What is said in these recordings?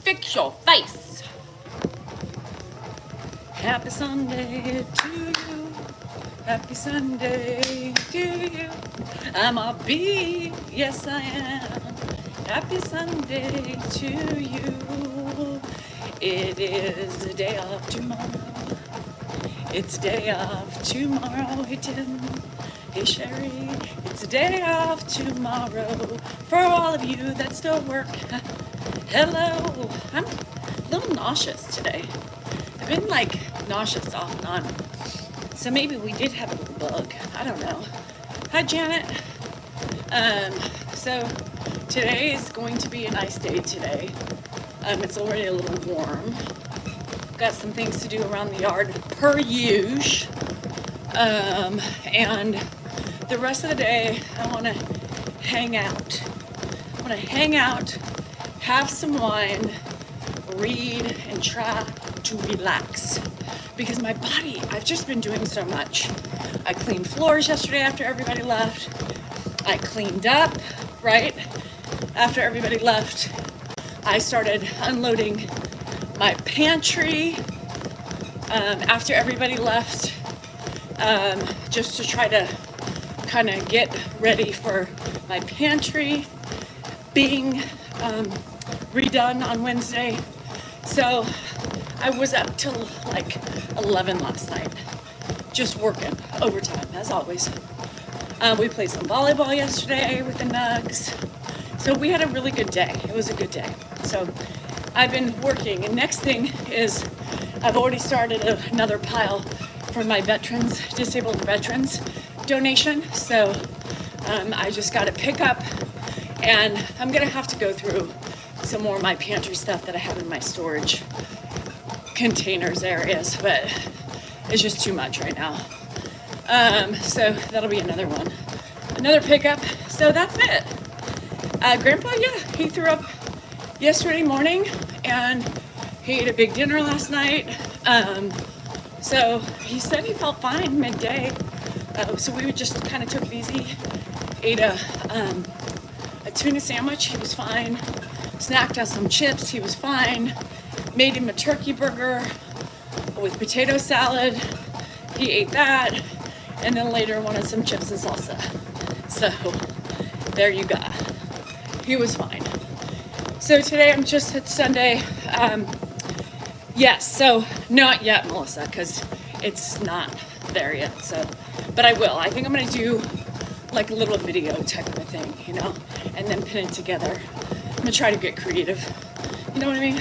Fix your face. Happy Sunday to you. Happy Sunday to you. I'm a bee, yes I am. Happy Sunday to you. It is the day of tomorrow. It's the day of tomorrow. Hey Tim, hey Sherry. It's the day of tomorrow. For all of you that still work, hello. I'm a little nauseous today. I've been like nauseous off and on. So maybe we did have a little bug. I don't know. Hi Janet. So today is going to be a nice day today. It's already a little warm. Got some things to do around the yard per usual. And the rest of the day I want to hang out. I want to hang out, have some wine, read, and try to relax. Because my body, I've just been doing so much. I cleaned floors yesterday after everybody left. I cleaned up, right? After everybody left, I started unloading my pantry after everybody left, just to try to kind of get ready for my pantry being redone on Wednesday. So I was up till like 11 last night, just working overtime as always. We played some volleyball yesterday with the Nugs. So we had a really good day. It was a good day. So I've been working, and next thing is I've already started another pile for my disabled veterans donation. So I just got to pick up, and I'm gonna have to go through some more of my pantry stuff that I have in my storage containers areas, but it's just too much right now. So that'll be another one, another pickup. So that's it. Grandpa, yeah, he threw up yesterday morning, and he ate a big dinner last night. So he said he felt fine midday. So we just kind of took it easy. Ate a tuna sandwich. He was fine. Snacked on some chips. He was fine. Made him a turkey burger with potato salad. He ate that, and then later wanted some chips and salsa. So there you go. He was fine. So today it's Sunday. Yes, so not yet, Melissa, because it's not there yet. So, but I will. I think I'm gonna do like a little video type of a thing, you know, and then pin it together. I'm gonna try to get creative. You know what I mean?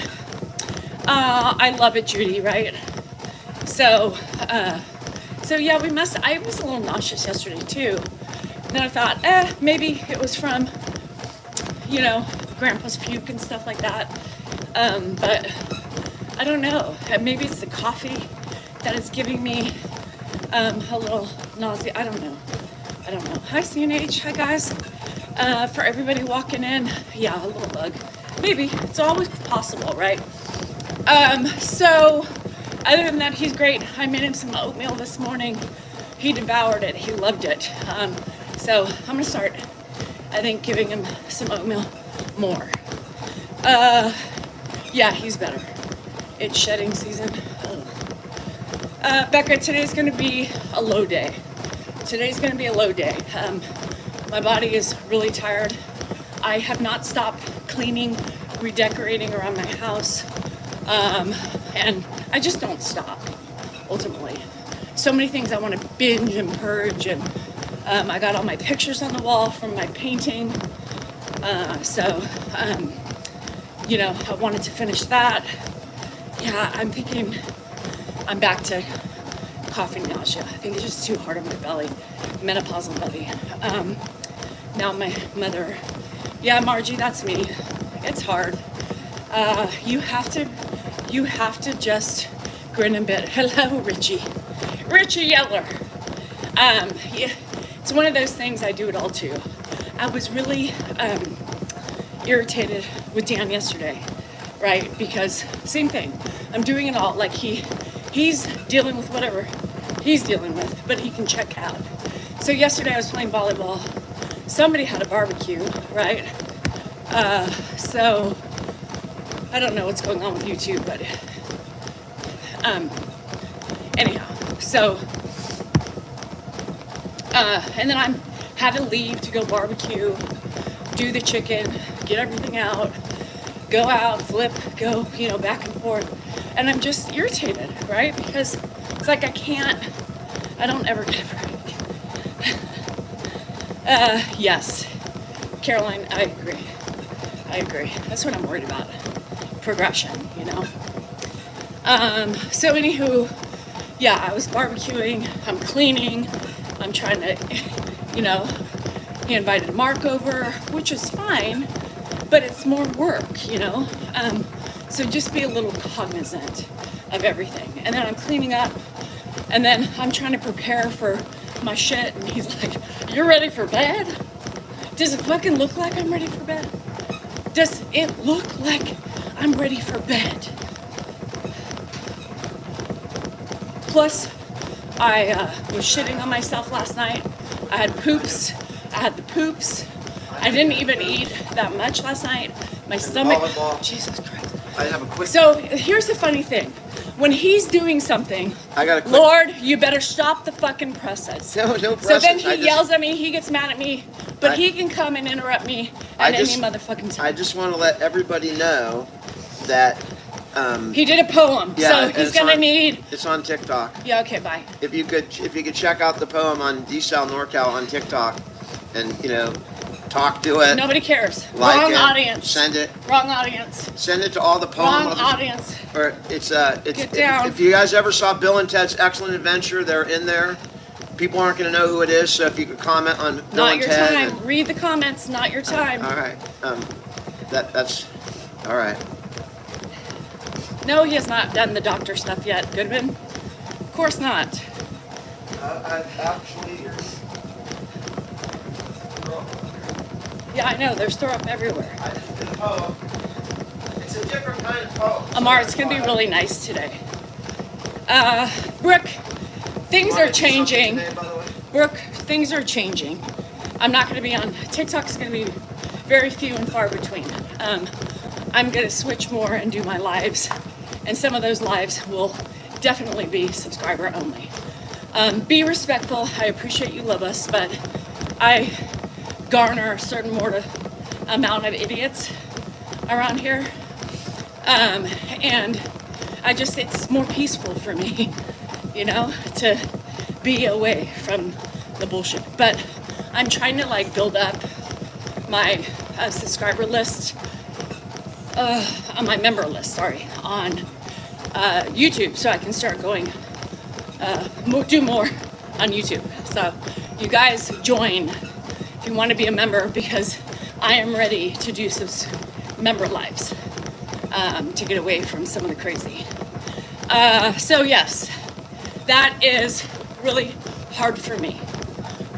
I love it, Judy, right? So yeah, I was a little nauseous yesterday too. And then I thought, maybe it was from, you know, Grandpa's puke and stuff like that. But I don't know. Maybe it's the coffee that is giving me a little nausea. I don't know. Hi, CNH. Hi, guys. For everybody walking in, yeah, a little bug. Maybe. It's always possible, right? So other than that, he's great. I made him some oatmeal this morning. He devoured it. He loved it. So I'm gonna start, I think, giving him some oatmeal more. Yeah, he's better. It's shedding season. Becca, today's gonna be a low day. My body is really tired. I have not stopped cleaning, redecorating around my house. And I just don't stop, ultimately. So many things I want to binge and purge, and I got all my pictures on the wall from my painting. You know, I wanted to finish that. Yeah, I'm thinking I'm back to coffee nausea. I think it's just too hard on my belly, menopausal belly. Now my mother, yeah, Margie, that's me. It's hard. You have to just grin and bit. Hello, Richie Yeller. Yeah, it's one of those things I do it all too. I was really irritated with Dan yesterday, right? Because same thing. I'm doing it all. Like he's dealing with whatever he's dealing with, but he can check out. So yesterday I was playing volleyball. Somebody had a barbecue, right? So I don't know what's going on with YouTube, but anyhow, so and then I had to leave to go barbecue, do the chicken, get everything out, go out, flip, go, you know, back and forth, and I'm just irritated, right? Because it's like I don't ever get a break. Yes, Caroline, I agree. That's what I'm worried about. Progression, you know. So anywho, yeah, I was barbecuing, I'm cleaning, I'm trying to, you know, he invited Mark over, which is fine, but it's more work, you know. So just be a little cognizant of everything. And then I'm cleaning up, and then I'm trying to prepare for my shit, and he's like, "You're ready for bed? Does it fucking look like I'm ready for bed? Does it look like I'm ready for bed?" Plus, I was shitting on myself last night. I had poops. I had the poops. I didn't even eat that much last night. My stomach, Jesus Christ. I have a quick. So here's the funny thing. When he's doing something, I got a quick. Lord, you better stop the fucking presses. No presses. So then he yells at me, he gets mad at me, but he can come and interrupt me at any motherfucking time. I just want to let everybody know that he did a poem, yeah, so he's gonna need. It's on TikTok. Yeah, okay, bye. If you could check out the poem on DSal NorCal on TikTok, and you know, talk to it. Nobody cares. Like Wrong it, audience. Send it. Wrong audience. Send it to all the poem Wrong audience. Or it's Get down. If you guys ever saw Bill and Ted's Excellent Adventure, they're in there. People aren't going to know who it is, so if you could comment on Bill Not and your Ted. time. Read the comments. Not your time. All right. That's all right. No, he has not done the doctor stuff yet, Goodman. Of course not. Actually. Yeah, I know. There's throw up everywhere. I just did a poem. It's a different kind of poem. Amar, it's going to be really nice today. Brooke, things are changing. Brooke, things are changing. I'm not going to be on TikTok. Is going to be very few and far between. I'm going to switch more and do my lives, and some of those lives will definitely be subscriber only. Be respectful. I appreciate you love us, but I garner a certain amount of idiots around here, and it's more peaceful for me, you know, to be away from the bullshit. But I'm trying to like build up my subscriber list, on my member list, on YouTube, so I can start going, do more on YouTube. So you guys join if you want to be a member, because I am ready to do some member lives, to get away from some of the crazy. So yes, that is really hard for me.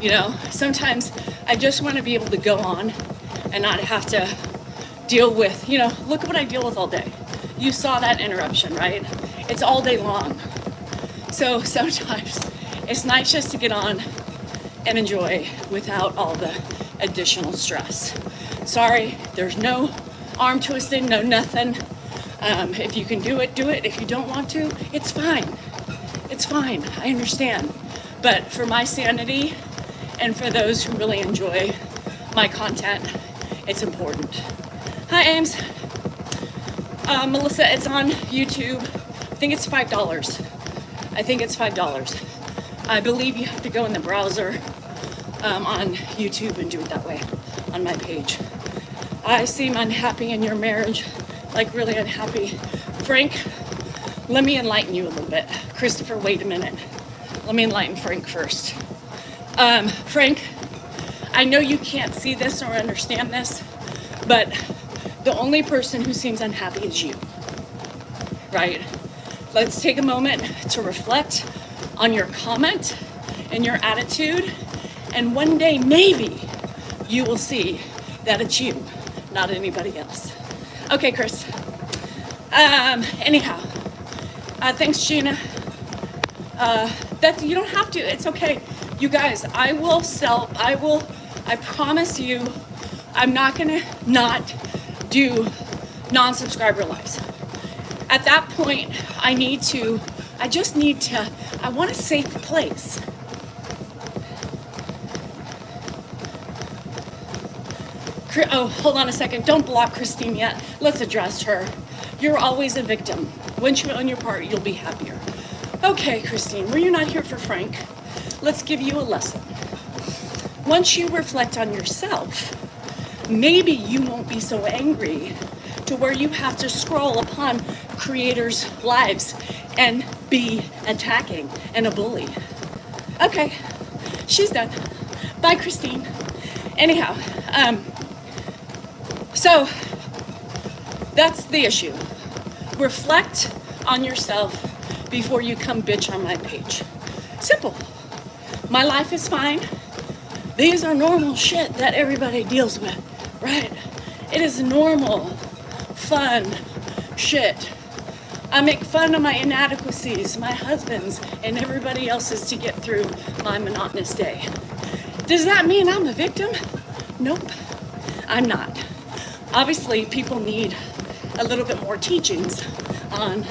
You know, sometimes I just want to be able to go on and not have to deal with, you know, look at what I deal with all day. You saw that interruption, right? It's all day long. So sometimes it's nice just to get on and enjoy without all the additional stress. Sorry, there's no arm twisting, no nothing. If you can do it, do it. If you don't want to, it's fine. It's fine, I understand. But for my sanity and for those who really enjoy my content, it's important. Hi, Ames. Melissa, it's on YouTube. I think it's $5. I believe you have to go in the browser on YouTube and do it that way on my page. I seem unhappy in your marriage, like really unhappy. Frank, let me enlighten you a little bit. Christopher, wait a minute. Let me enlighten Frank first. Frank, I know you can't see this or understand this, but the only person who seems unhappy is you, right? Let's take a moment to reflect on your comment and your attitude, and one day maybe you will see that it's you, not anybody else. Okay, Chris. Anyhow, thanks, Gina. You don't have to, it's okay. You guys, I promise you, I'm not gonna not do non-subscriber lives. At that point, I want a safe place. Oh, hold on a second. Don't block Christine yet. Let's address her. You're always a victim. Once you own your part, you'll be happier. Okay, Christine, were you not here for Frank? Let's give you a lesson. Once you reflect on yourself, maybe you won't be so angry to where you have to scroll upon creators' lives and be attacking and a bully. Okay, she's done. Bye, Christine. Anyhow, so that's the issue. Reflect on yourself before you come bitch on my page. Simple. My life is fine. These are normal shit that everybody deals with, right? It is normal, fun shit. I make fun of my inadequacies, my husband's, and everybody else's to get through my monotonous day. Does that mean I'm a victim? Nope, I'm not. Obviously, people need a little bit more teachings on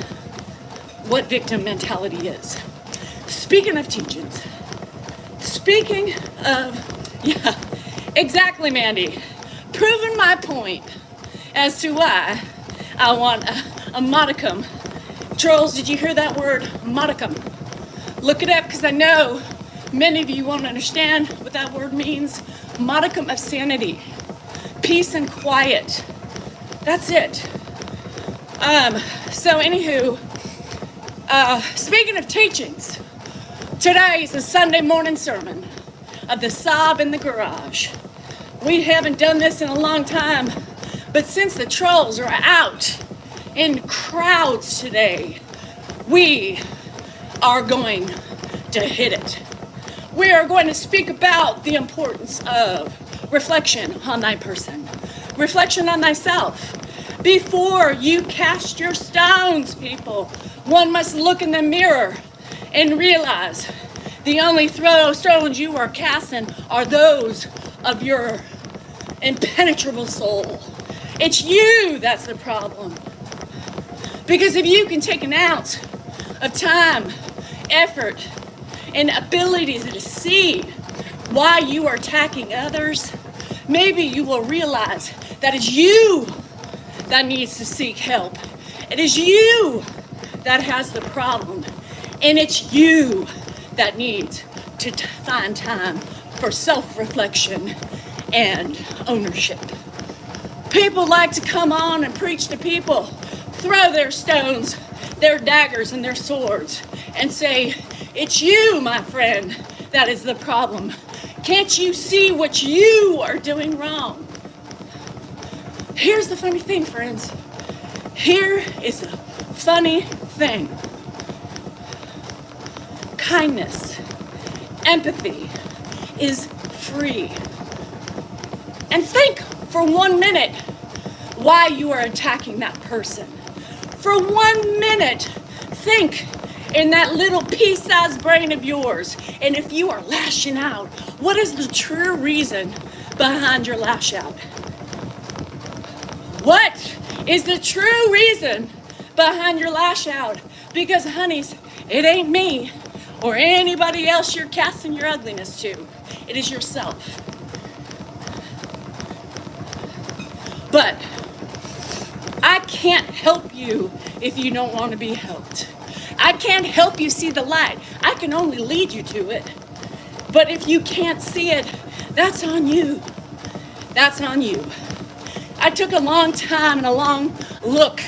what victim mentality is. Speaking of teachings, yeah, exactly, Mandy. Proving my point as to why I want a modicum. Charles, did you hear that word, modicum? Look it up, because I know many of you won't understand what that word means. Modicum of sanity, peace and quiet. That's it. So anywho, speaking of teachings, today is a Sunday morning sermon of the sob in the garage. We haven't done this in a long time, but since the trolls are out in crowds today, we are going to hit it. We are going to speak about the importance of reflection on thy person, reflection on thyself. Before you cast your stones, people, one must look in the mirror and realize the only stones you are casting are those of your impenetrable soul. It's you that's the problem. Because if you can take an ounce of time, effort, and ability to see why you are attacking others, maybe you will realize that it's you that needs to seek help. It is you that has the problem. And it's you that needs to find time for self-reflection and ownership. People like to come on and preach to people, throw their stones, their daggers, and their swords, and say, it's you, my friend, that is the problem. Can't you see what you are doing wrong? Here's the funny thing, friends. Here is the funny thing. Kindness, empathy is free. And think for 1 minute why you are attacking that person. For 1 minute, think in that little pea-sized brain of yours. And if you are lashing out, what is the true reason behind your lash out? What is the true reason behind your lash out? Because, honeys, it ain't me or anybody else you're casting your ugliness to. It is yourself. But I can't help you if you don't want to be helped. I can't help you see the light. I can only lead you to it. But if you can't see it, that's on you. That's on you. I took a long time and a long look,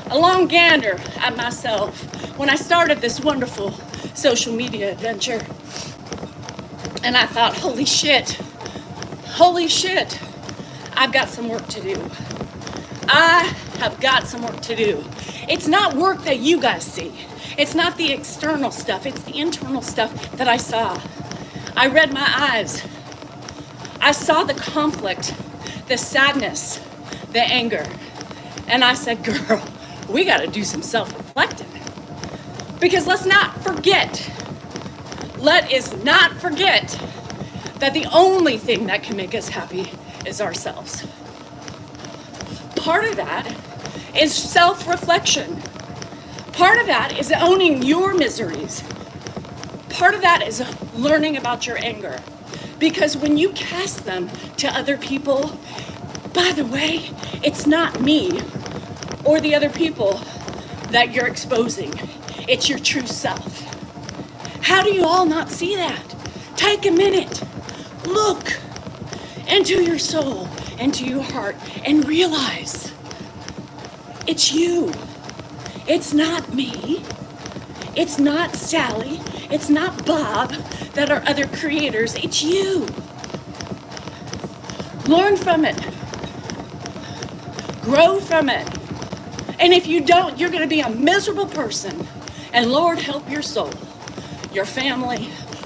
a long gander at myself when I started this wonderful social media adventure. And I thought, holy shit, I've got some work to do. I have got some work to do. It's not work that you guys see. It's not the external stuff. It's the internal stuff that I saw. I read my eyes. I saw the conflict, the sadness, the anger. And I said, girl, we got to do some self-reflecting. Because let us not forget that the only thing that can make us happy is ourselves. part of that is self-reflection. Part of that is owning your miseries. Part of that is learning about your anger. Because when you cast them to other people, by the way, it's not me or the other people that you're exposing. It's your true self. How do you all not see that? Take a minute. Look into your soul, into your heart, and realize it's you. It's not me. It's not Sally. It's not Bob that are other creators. It's you. Learn from it. Grow from it. And if you don't, you're going to be a miserable person. And Lord, help your soul, your family,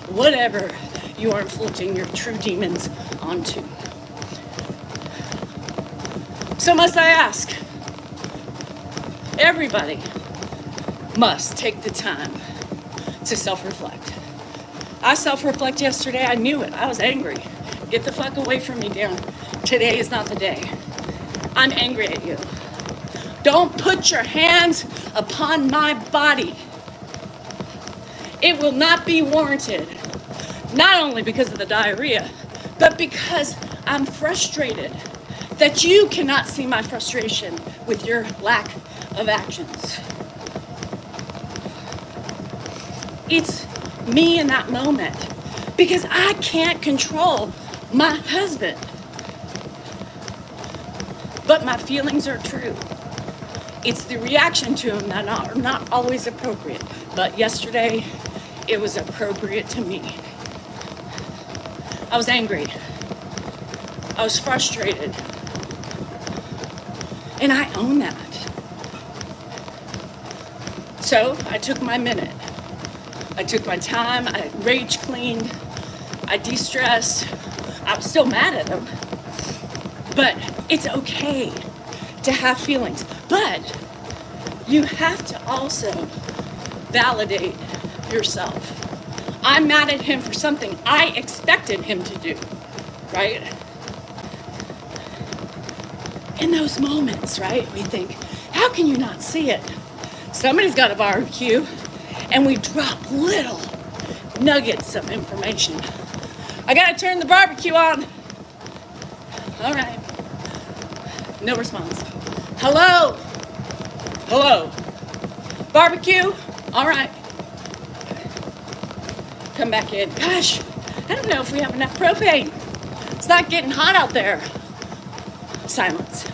whatever you are inflicting your true demons onto. So must I ask, everybody must take the time to self-reflect. I self-reflect yesterday. I knew it. I was angry. Get the fuck away from me, Dan. Today is not the day. I'm angry at you. Don't put your hands upon my body. It will not be warranted. Not only because of the diarrhea, but because I'm frustrated that you cannot see my frustration with your lack of actions. It's me in that moment because I can't control my husband. But my feelings are true. It's the reaction to them that are not always appropriate. But yesterday, it was appropriate to me. I was angry. I was frustrated. And I own that. So I took my minute. I took my time. I rage cleaned. I de-stressed. I was still mad at him. But it's okay to have feelings. But you have to also validate yourself. I'm mad at him for something I expected him to do, right? In those moments, right, we think, how can you not see it? Somebody's got a barbecue, and we drop little nuggets of information. I gotta turn the barbecue on. All right. No response. Hello? Hello? Barbecue? All right. Come back in. Gosh, I don't know if we have enough propane. It's not getting hot out there. Silence.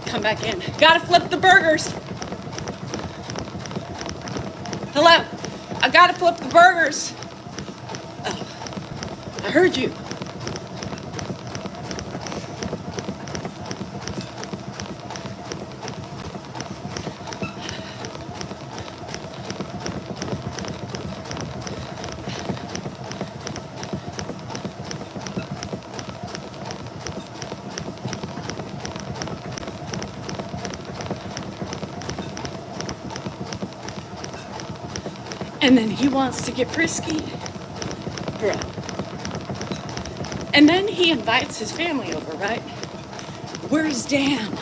Come back in. Gotta flip the burgers. Hello? I gotta flip the burgers. Oh, I heard you. And then he wants to get frisky. Bruh. And then he invites his family over, right? Where's Dan?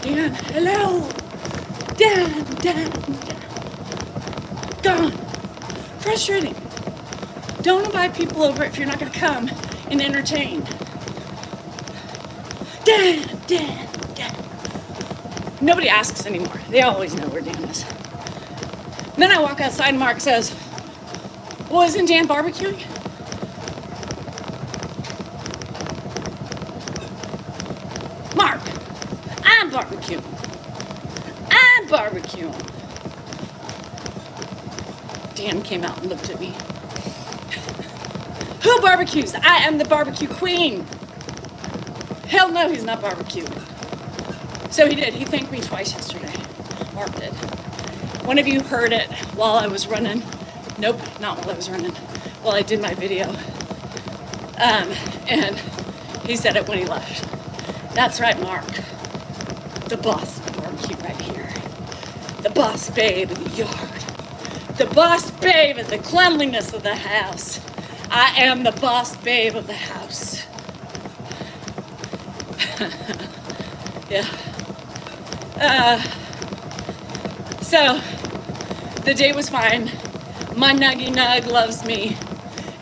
Dan, hello? Dan. Gone. Frustrating. Don't invite people over if you're not gonna come and entertain. Dan. Nobody asks anymore. They always know where Dan is. Then I walk outside and Mark says, well, isn't Dan barbecuing? Mark, I'm barbecuing. Dan came out and looked at me. Who barbecues? I am the barbecue queen. Hell no, he's not barbecuing. So he did. He thanked me twice yesterday. Mark did. One of you heard it while I was running. Nope, not while I was running. While I did my video. And he said it when he left. That's right, Mark. The boss of the barbecue right here. The boss babe of the yard. The boss babe of the cleanliness of the house. I am the boss babe of the house. Yeah. So the day was fine. My nuggy nug loves me,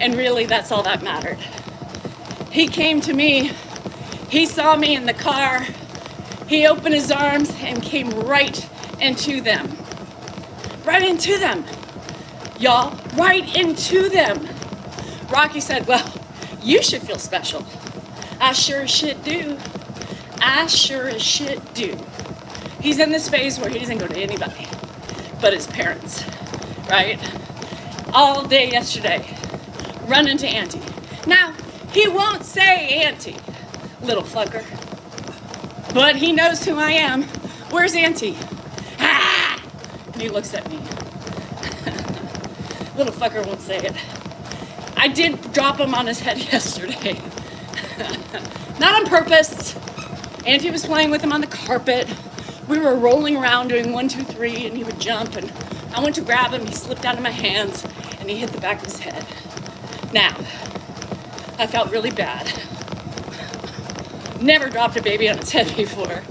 and really that's all that mattered. He came to me, he saw me in the car, he opened his arms and came right into them. Right into them. Y'all, right into them. Rocky said, well, you should feel special. I sure as shit do. I sure as shit do. He's in this phase where he doesn't go to anybody but his parents, right? All day yesterday, running to Auntie. Now, he won't say Auntie, little fucker. But he knows who I am. Where's Auntie? Ah! And he looks at me. Little fucker won't say it. I did drop him on his head yesterday. Not on purpose. Auntie was playing with him on the carpet. We were rolling around doing 1, 2, 3, and he would jump, and I went to grab him, he slipped out of my hands, and he hit the back of his head. Now, I felt really bad. Never dropped a baby on its head before.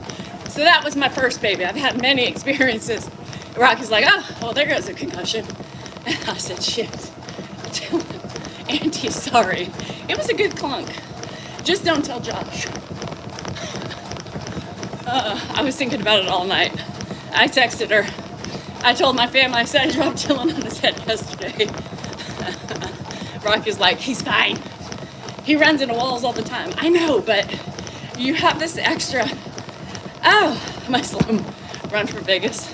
So that was my first baby. I've had many experiences. Rocky's like, oh, well, there goes a concussion. And I said, shit. Auntie, sorry. It was a good clunk. Just don't tell Josh. I was thinking about it all night. I texted her. I told my family, I said I dropped Dylan on his head yesterday. Rocky's like, he's fine. He runs into walls all the time. I know, but you have this extra. Oh, my slum run for Vegas.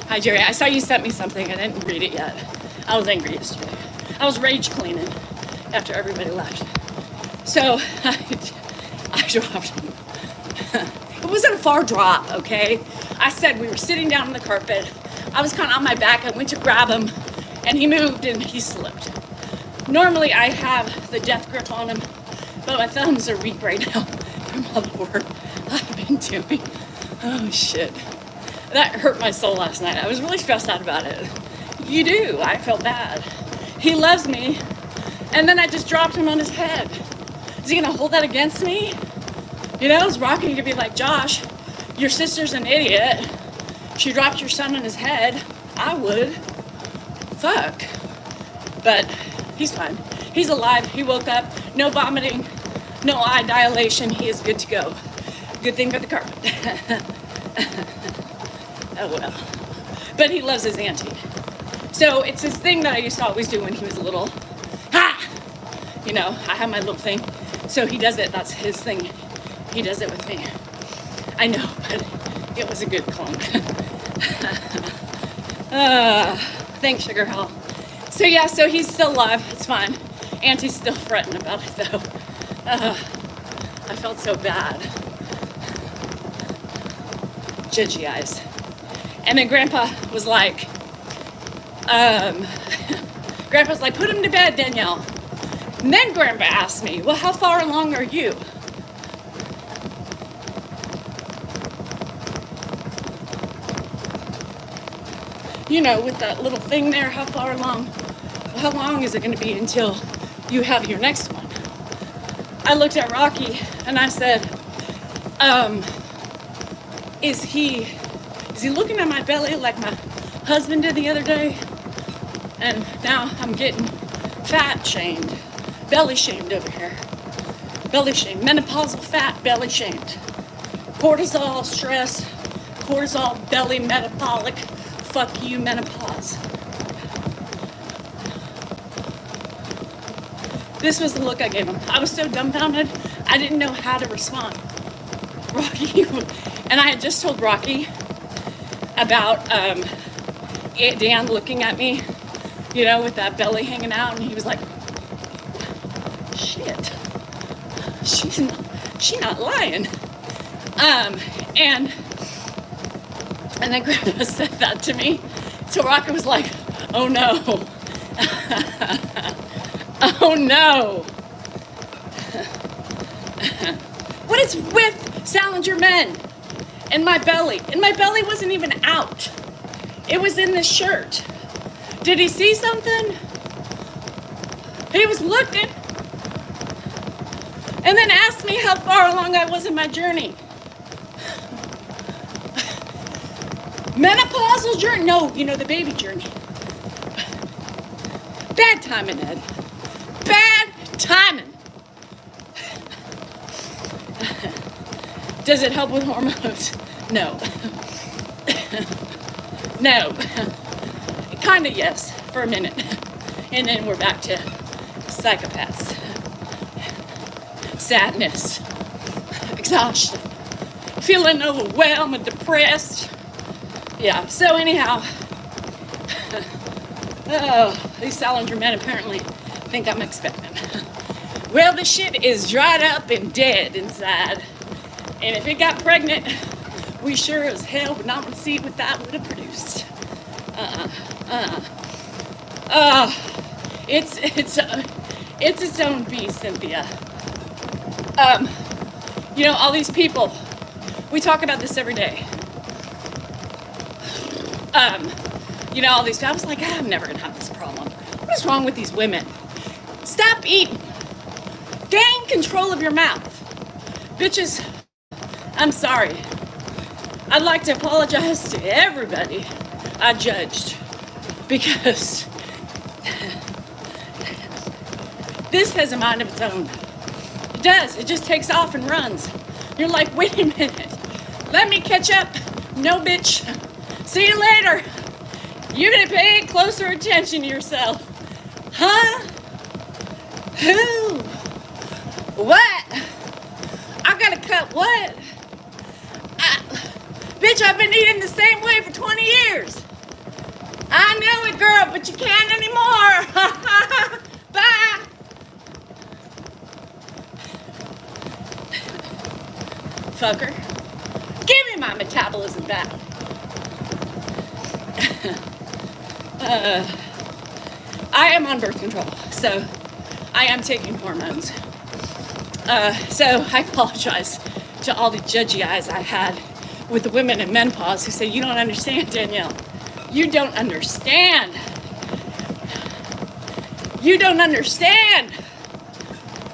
Hi, Jerry. I saw you sent me something. I didn't read it yet. I was angry yesterday. I was rage cleaning after everybody left. So I dropped him. It wasn't a far drop, okay? I said we were sitting down on the carpet. I was kind of on my back. I went to grab him, and he moved, and he slipped. Normally, I have the death grip on him, but my thumbs are weak right now from all the work I've been doing. Oh, shit. That hurt my soul last night. I was really stressed out about it. You do. I felt bad. He loves me, and then I just dropped him on his head. Is he going to hold that against me? You know, is Rocky going to be like, Josh, your sister's an idiot. She dropped your son on his head. I would. Fuck. But he's fine. He's alive. He woke up. No vomiting. No eye dilation. He is good to go. Good thing for the carpet. Oh, well. But he loves his auntie. So it's this thing that I used to always do when he was little. Ha! You know, I have my little thing. So he does it. That's his thing. He does it with me. I know, but it was a good clunk. Thanks, Sugar Hall. So yeah, so he's still alive. It's fine. Auntie's still fretting about it, though. I felt so bad. Judgy eyes. And then Grandpa was like, Grandpa's like, put him to bed, Danielle. And then Grandpa asked me, well, how far along are you? You know, with that little thing there, how far along? How long is it going to be until you have your next one? I looked at Rocky and I said, is he looking at my belly like my husband did the other day? And now I'm getting fat shamed, belly shamed over here. Belly shamed, menopausal fat, belly shamed. Cortisol, stress, cortisol, belly, metabolic. Fuck you, menopause. This was the look I gave him. I was so dumbfounded, I didn't know how to respond. Rocky, and I had just told Rocky about Dan looking at me, you know, with that belly hanging out, and he was like, shit, she's not lying. And then Grandpa said that to me. So Rocky was like, oh no. Oh no. What is with Salinger men and my belly? And my belly wasn't even out. It was in this shirt. Did he see something? He was looking. and then asked me how far along I was in my journey. Menopausal journey? No, you know, the baby journey. Bad timing, Ed. Bad timing. Does it help with hormones? No. No. Kinda yes, for a minute. And then we're back to psychopaths. Sadness. Exhaustion. Feeling overwhelmed and depressed. Yeah, so anyhow. Oh, these Salinger men apparently think I'm expecting. Well, the shit is dried up and dead inside. And if it got pregnant, we sure as hell would not want to see what that would have produced. It's its own beast, Cynthia. You know, all these people, we talk about this every day. You know, all these people, I was like, I'm never gonna have this problem. What is wrong with these women? Stop eating. Gain control of your mouth. Bitches, I'm sorry. I'd like to apologize to everybody I judged, because this has a mind of its own. It does. It just takes off and runs. You're like, wait a minute. Let me catch up. No, bitch. See you later. You're gonna pay closer attention to yourself. Huh? Who? What? I gotta cut what? Bitch, I've been eating the same way for 20 years. I know it, girl, but you can't anymore. Bye. Fucker. Give me my metabolism back. I am on birth control, so I am taking hormones. So I apologize to all the judgy eyes I had with the women in menopause who say, you don't understand, Danielle. You don't understand. You don't understand.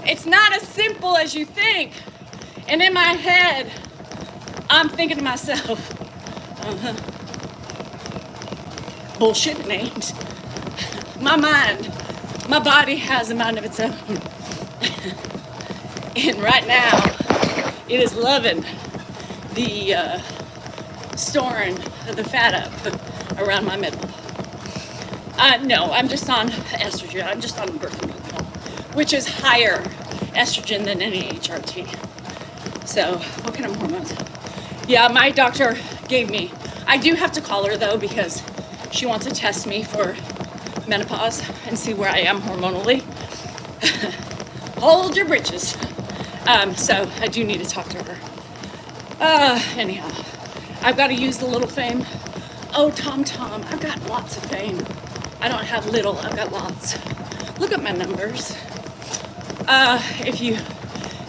It's not as simple as you think. And in my head, I'm thinking to myself, bullshit, it ain't. My mind, my body has a mind of its own. And right now, it is loving the storing the fat up around my middle. No, I'm just on estrogen. I'm just on birth control, which is higher estrogen than any HRT. So, what kind of hormones? Yeah, my doctor gave me. I do have to call her though, because she wants to test me for menopause and see where I am hormonally. Hold your britches. So I do need to talk to her. Anyhow, I've got to use the little fame. Oh, Tom, I've got lots of fame. I don't have little, I've got lots. Look at my numbers. If you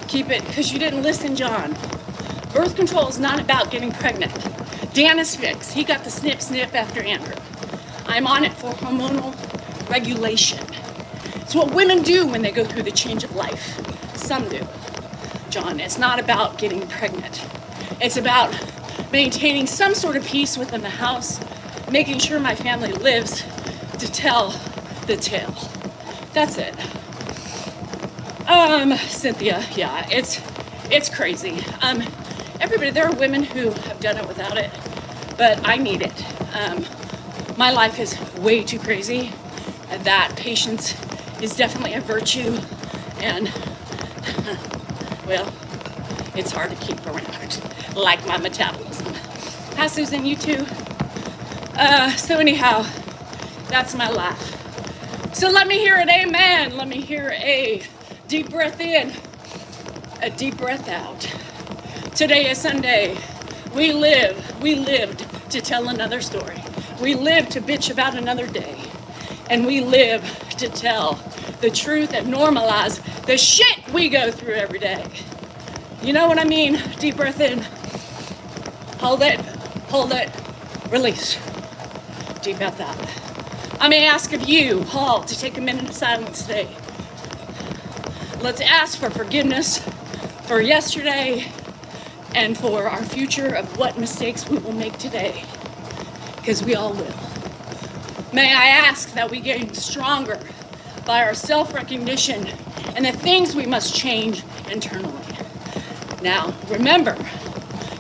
keep it, because you didn't listen, John. Birth control is not about getting pregnant. Dan is fixed. He got the snip after Andrew. I'm on it for hormonal regulation. It's what women do when they go through the change of life. Some do. John, it's not about getting pregnant. It's about maintaining some sort of peace within the house, making sure my family lives to tell the tale. That's it. Cynthia, yeah, it's crazy. Everybody, there are women who have done it without it, but I need it. My life is way too crazy, and that patience is definitely a virtue, and well, it's hard to keep around, like my metabolism. Hi, Susan, you too. So anyhow, that's my life. So let me hear an amen. Let me hear a deep breath in, a deep breath out. Today is Sunday. We lived to tell another story. We live to bitch about another day. And we live to tell the truth and normalize the shit we go through every day. You know what I mean? Deep breath in. Hold it, release. Deep breath out. I may ask of you, Paul, to take a minute of silence today. Let's ask for forgiveness for yesterday and for our future of what mistakes we will make today, because we all will. May I ask that we gain stronger by our self-recognition and the things we must change internally. Now, remember,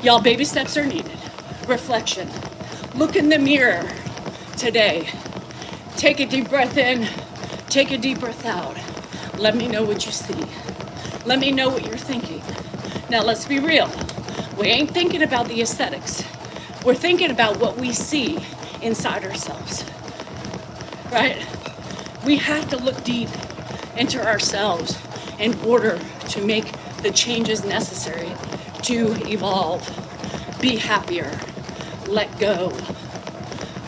y'all, baby steps are needed. Reflection. Look in the mirror today. Take a deep breath in, take a deep breath out. Let me know what you see. Let me know what you're thinking. Now, let's be real. We ain't thinking about the aesthetics. We're thinking about what we see inside ourselves, right? We have to look deep into ourselves in order to make the changes necessary to evolve, be happier, let go.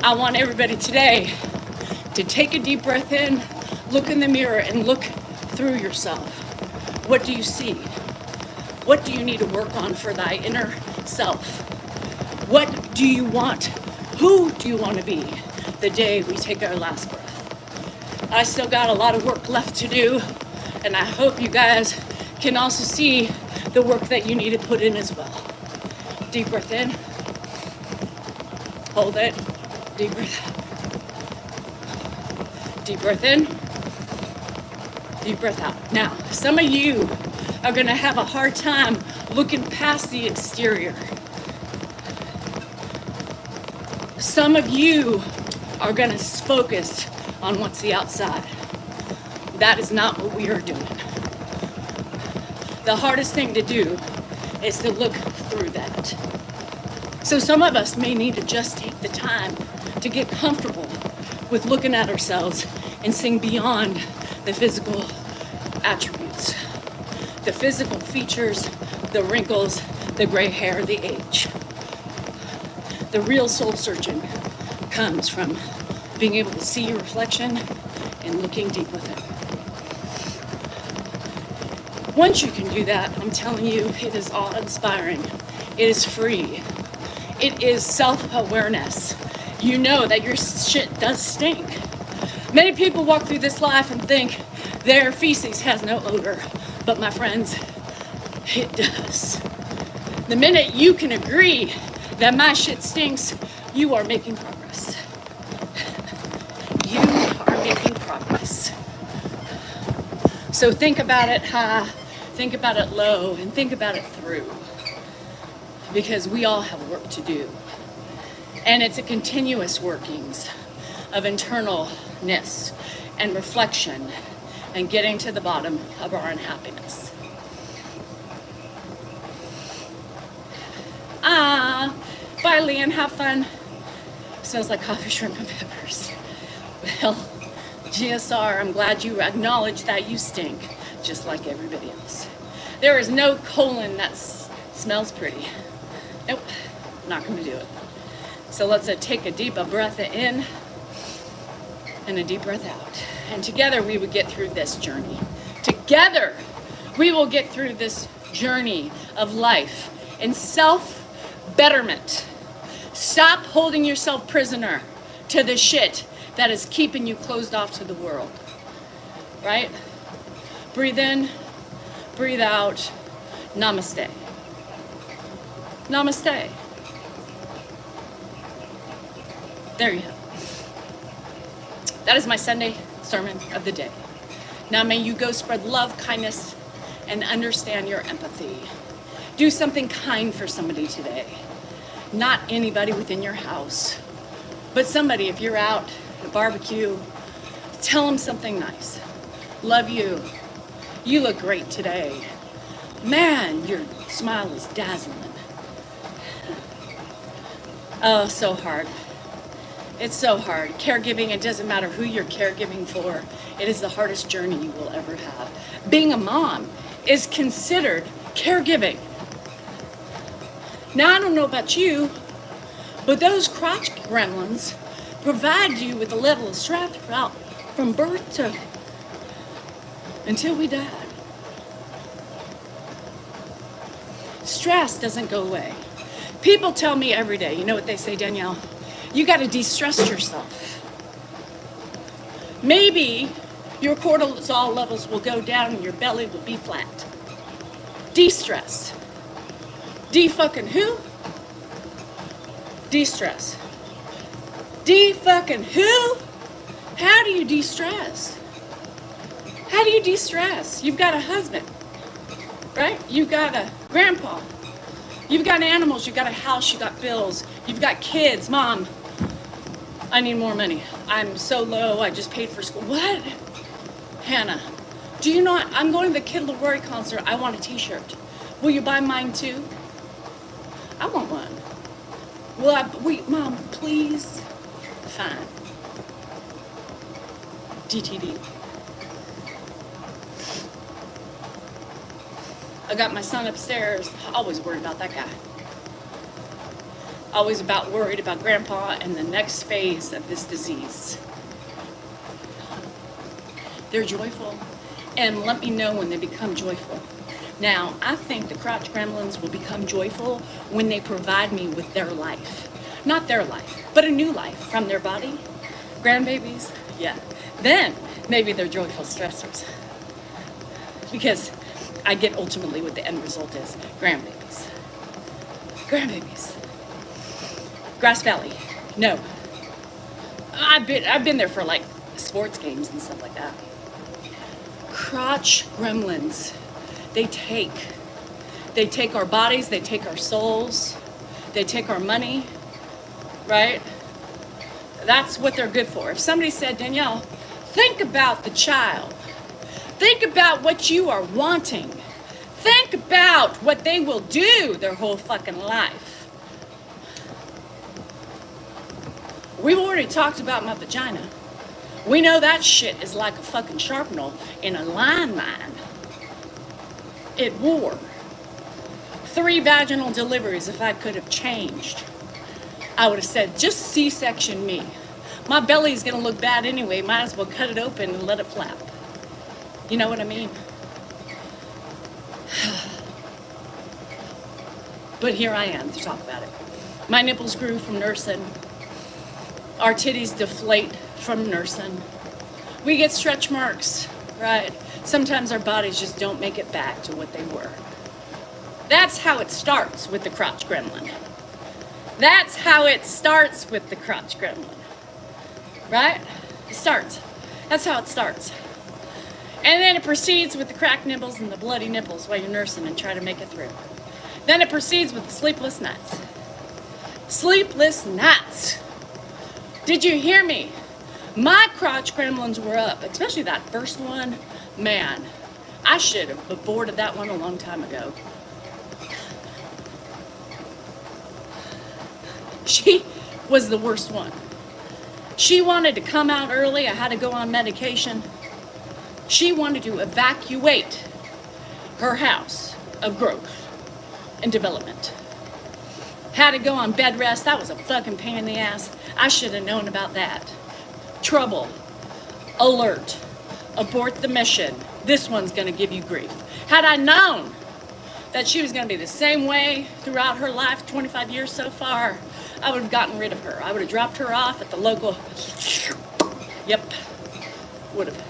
I want everybody today to take a deep breath in, look in the mirror and look through yourself. What do you see? What do you need to work on for thy inner self? What do you want? Who do you want to be the day we take our last breath? I still got a lot of work left to do, and I hope you guys can also see the work that you need to put in as well. Deep breath in. Hold it. Deep breath out. Deep breath in. Deep breath out. Now, some of you are going to have a hard time looking past the exterior. Some of you are going to focus on what's the outside. That is not what we are doing. The hardest thing to do is to look through that. So some of us may need to just take the time to get comfortable with looking at ourselves and seeing beyond the physical attributes, the physical features, the wrinkles, the gray hair, the age. The real soul searching comes from being able to see your reflection and looking deep within. Once you can do that, I'm telling you, it is awe-inspiring. It is free. It is self-awareness. You know that your shit does stink. Many people walk through this life and think their feces has no odor, but my friends, it does. The minute you can agree that my shit stinks, you are making progress. You are making progress. So think about it high, think about it low, and think about it through. Because we all have work to do. And it's a continuous workings of internalness and reflection and getting to the bottom of our unhappiness. Bye, Leanne, have fun. Smells like coffee, shrimp, and peppers. Well, GSR, I'm glad you acknowledge that you stink, just like everybody else. There is no colon that smells pretty. Nope, not gonna do it. So let's take a deep breath in and a deep breath out. And together we would get through this journey. Together we will get through this journey of life in self-betterment. Stop holding yourself prisoner to the shit that is keeping you closed off to the world, right? Breathe in, breathe out, namaste. Namaste. There you go. That is my Sunday sermon of the day. Now may you go spread love, kindness, and understand your empathy. Do something kind for somebody today. Not anybody within your house, but somebody, if you're out at a barbecue, tell them something nice. Love you. You look great today. Man, your smile is dazzling. Oh, so hard. It's so hard. Caregiving, it doesn't matter who you're caregiving for. It is the hardest journey you will ever have. Being a mom is considered caregiving. Now, I don't know about you, but those crotch gremlins provide you with a level of stress throughout from birth to until we die. Stress doesn't go away. People tell me every day, you know what they say, Danielle? You got to de-stress yourself. Maybe Your cortisol levels will go down and your belly will be flat. De-stress. De-fucking who? De-stress. De-fucking who? How do you de-stress? How do you de-stress? You've got a husband, right? You've got a grandpa. You've got animals. You've got a house. You've got bills. You've got kids. Mom, I need more money. I'm so low. I just paid for school. What? Hannah, do you know I'm going to the Kid Leroy concert. I want a t-shirt. Will you buy mine too? I want one. Mom, please? Fine. DTD. I got my son upstairs. Always worried about that guy. Always worried about grandpa and the next phase of this disease. They're joyful, and let me know when they become joyful. Now, I think the crotch gremlins will become joyful when they provide me with their life. Not their life, but a new life from their body. Grandbabies, yeah. Then, maybe they're joyful stressors. Because I get ultimately what the end result is. Grandbabies. Grandbabies. Grass Valley, no. I've been there for like sports games and stuff like that. Crotch gremlins. They take our bodies, they take our souls, they take our money, right? That's what they're good for. If somebody said, Danielle, think about the child. Think about what you are wanting. Think about what they will do their whole fucking life. We've already talked about my vagina. We know that shit is like a fucking sharpener in a landmine. It wore. 3 vaginal deliveries if I could have changed. I would have said, just C-section me. My belly's gonna look bad anyway, might as well cut it open and let it flap. You know what I mean? But here I am to talk about it. My nipples grew from nursing. Our titties deflate from nursing. We get stretch marks, right? Sometimes our bodies just don't make it back to what they were. That's how it starts with the crotch gremlin. That's how it starts with the crotch gremlin. Right? It starts. That's how it starts. And then it proceeds with the cracked nipples and the bloody nipples while you're nursing and try to make it through. Then it proceeds with the sleepless nights. Sleepless nights. Did you hear me? My crotch gremlins were up, especially that first one. Man, I should have aborted that one a long time ago. She was the worst one. She wanted to come out early. I had to go on medication. She wanted to evacuate her house of growth and development. Had to go on bed rest. That was a fucking pain in the ass. I should have known about that. Trouble. Alert. Abort the mission. This one's gonna give you grief. Had I known that she was gonna be the same way throughout her life, 25 years so far, I would have gotten rid of her. I would have dropped her off at the local, yep, would have.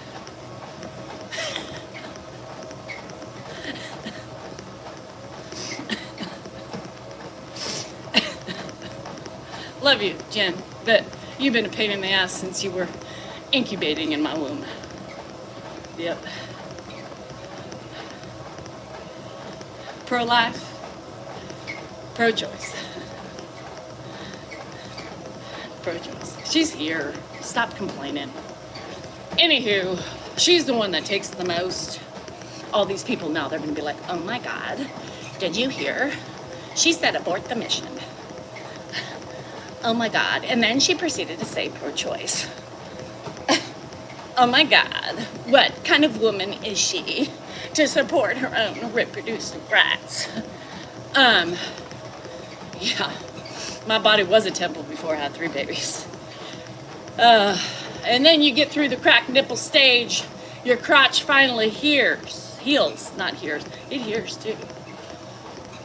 Love you, Jen, but you've been a pain in the ass since you were incubating in my womb. Yep. Pro-life, pro-choice. Pro-choice. She's here. Stop complaining. Anywho, she's the one that takes the most. All these people now, they're going to be like, oh my God, did you hear? She said abort the mission. Oh my God. And then she proceeded to say pro-choice. Oh my God. What kind of woman is she to support her own reproductive rights? Yeah. My body was a temple before I had 3 babies. And then you get through the cracked nipple stage. Your crotch finally heals. Not hears. It hears too.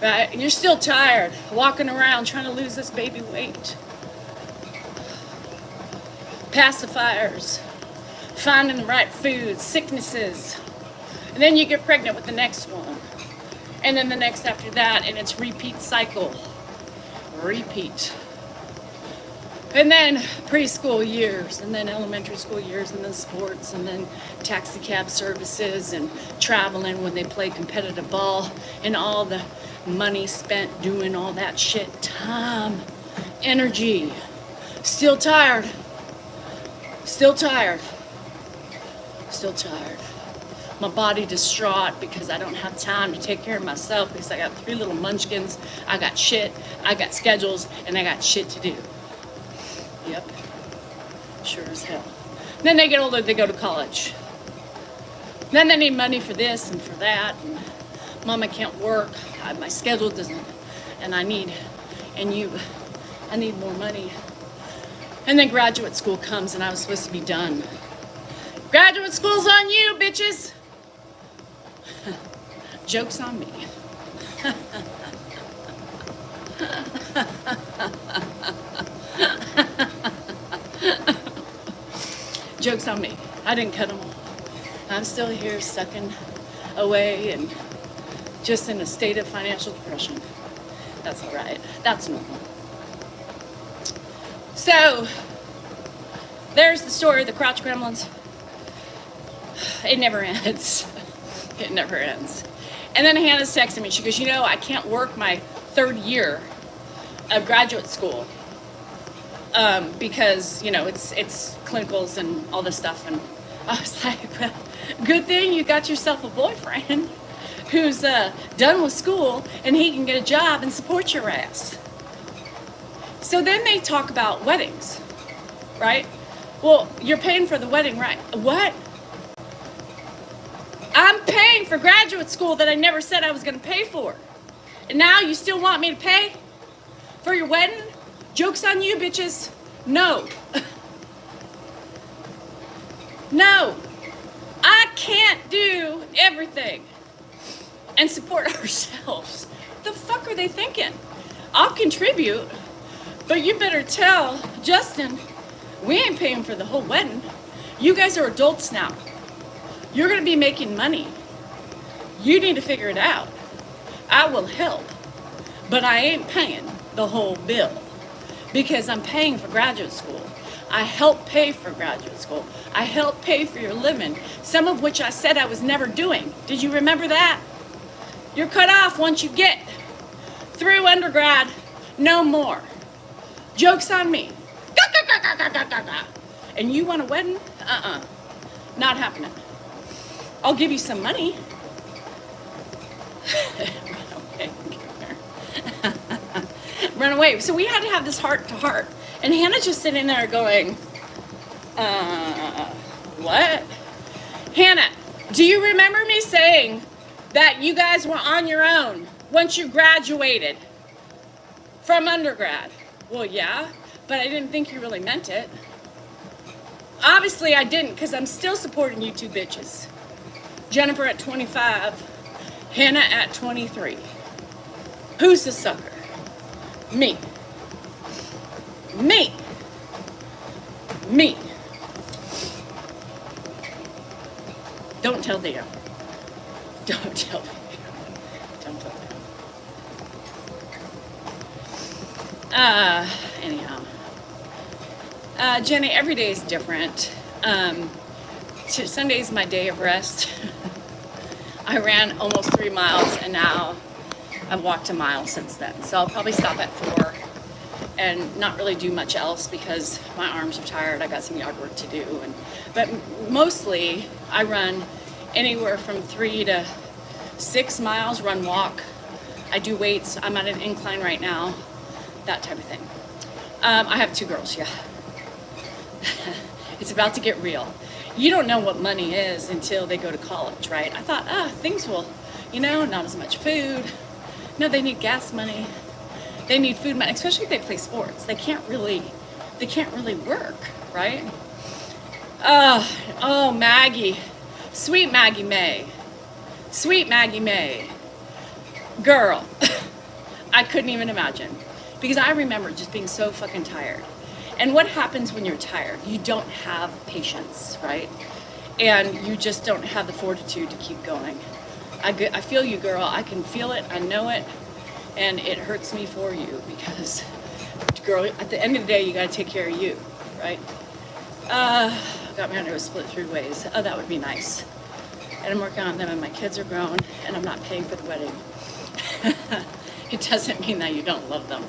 Right? You're still tired, walking around trying to lose this baby weight. Pacifiers, finding the right food, sicknesses. And then you get pregnant with the next one. And then the next after that, and it's repeat cycle. Repeat. And then preschool years, and then elementary school years, and then sports, and then taxi cab services, and traveling when they play competitive ball, and all the money spent doing all that shit. Time, energy. Still tired. Still tired. Still tired. My body distraught because I don't have time to take care of myself because I got 3 little munchkins. I got shit, I got schedules, and I got shit to do. Yep, sure as hell. Then they get older, they go to college. Then they need money for this and for that. And Mama can't work, my schedule doesn't, and I need more money. And then graduate school comes and I was supposed to be done. Graduate school's on you, bitches. Joke's on me. Joke's on me. I didn't cut them off. I'm still here sucking away and just in a state of financial depression. That's all right. That's normal. So, there's the story of the crotch gremlins. It never ends. It never ends. And then Hannah's texting me. She goes, you know, I can't work my 3rd year of graduate school because, you know, it's clinicals and all this stuff. And I was like, well, good thing you got yourself a boyfriend who's done with school and he can get a job and support your ass. So then they talk about weddings, right? Well, you're paying for the wedding, right? What? I'm paying for graduate school that I never said I was going to pay for. And now you still want me to pay for your wedding? Joke's on you, bitches. No. No. I can't do everything and support ourselves. The fuck are they thinking? I'll contribute, but you better tell Justin, we ain't paying for the whole wedding. You guys are adults now. You're going to be making money. You need to figure it out. I will help, but I ain't paying the whole bill because I'm paying for graduate school. I help pay for graduate school. I help pay for your living, some of which I said I was never doing. Did you remember that? You're cut off once you get through undergrad. No more. Joke's on me. And you want a wedding? Not happening. I'll give you some money. Run away. So we had to have this heart to heart. And Hannah's just sitting there going, what? Hannah, do you remember me saying that you guys were on your own once you graduated from undergrad? Well, yeah, but I didn't think you really meant it. Obviously I didn't, because I'm still supporting you two bitches. Jennifer at 25, Hannah at 23. Who's the sucker? Me. Me. Me. Don't tell Dan. Don't tell Dan. Don't tell Dan. Anyhow. Jenny, every day is different. Sunday's my day of rest. I ran almost 3 miles and now I've walked a mile since then. So I'll probably stop at 4 and not really do much else because my arms are tired. I got some yard work to do. But mostly I run anywhere from 3 to 6 miles, run, walk. I do weights. I'm at an incline right now, that type of thing. I have 2 girls, yeah. It's about to get real. You don't know what money is until they go to college, right? I thought, things will, not as much food. No, they need gas money. They need food money, especially if they play sports. They can't really work, right? Oh, Maggie. Sweet Maggie May. Sweet Maggie May. Girl, I couldn't even imagine. Because I remember just being so fucking tired. And what happens when you're tired? You don't have patience, right? And you just don't have the fortitude to keep going. I feel you, girl. I can feel it. I know it. And it hurts me for you because, girl, at the end of the day, you got to take care of you, right? Got married to a split 3 ways. Oh, that would be nice. And I'm working on them, and my kids are grown, and I'm not paying for the wedding. It doesn't mean that you don't love them.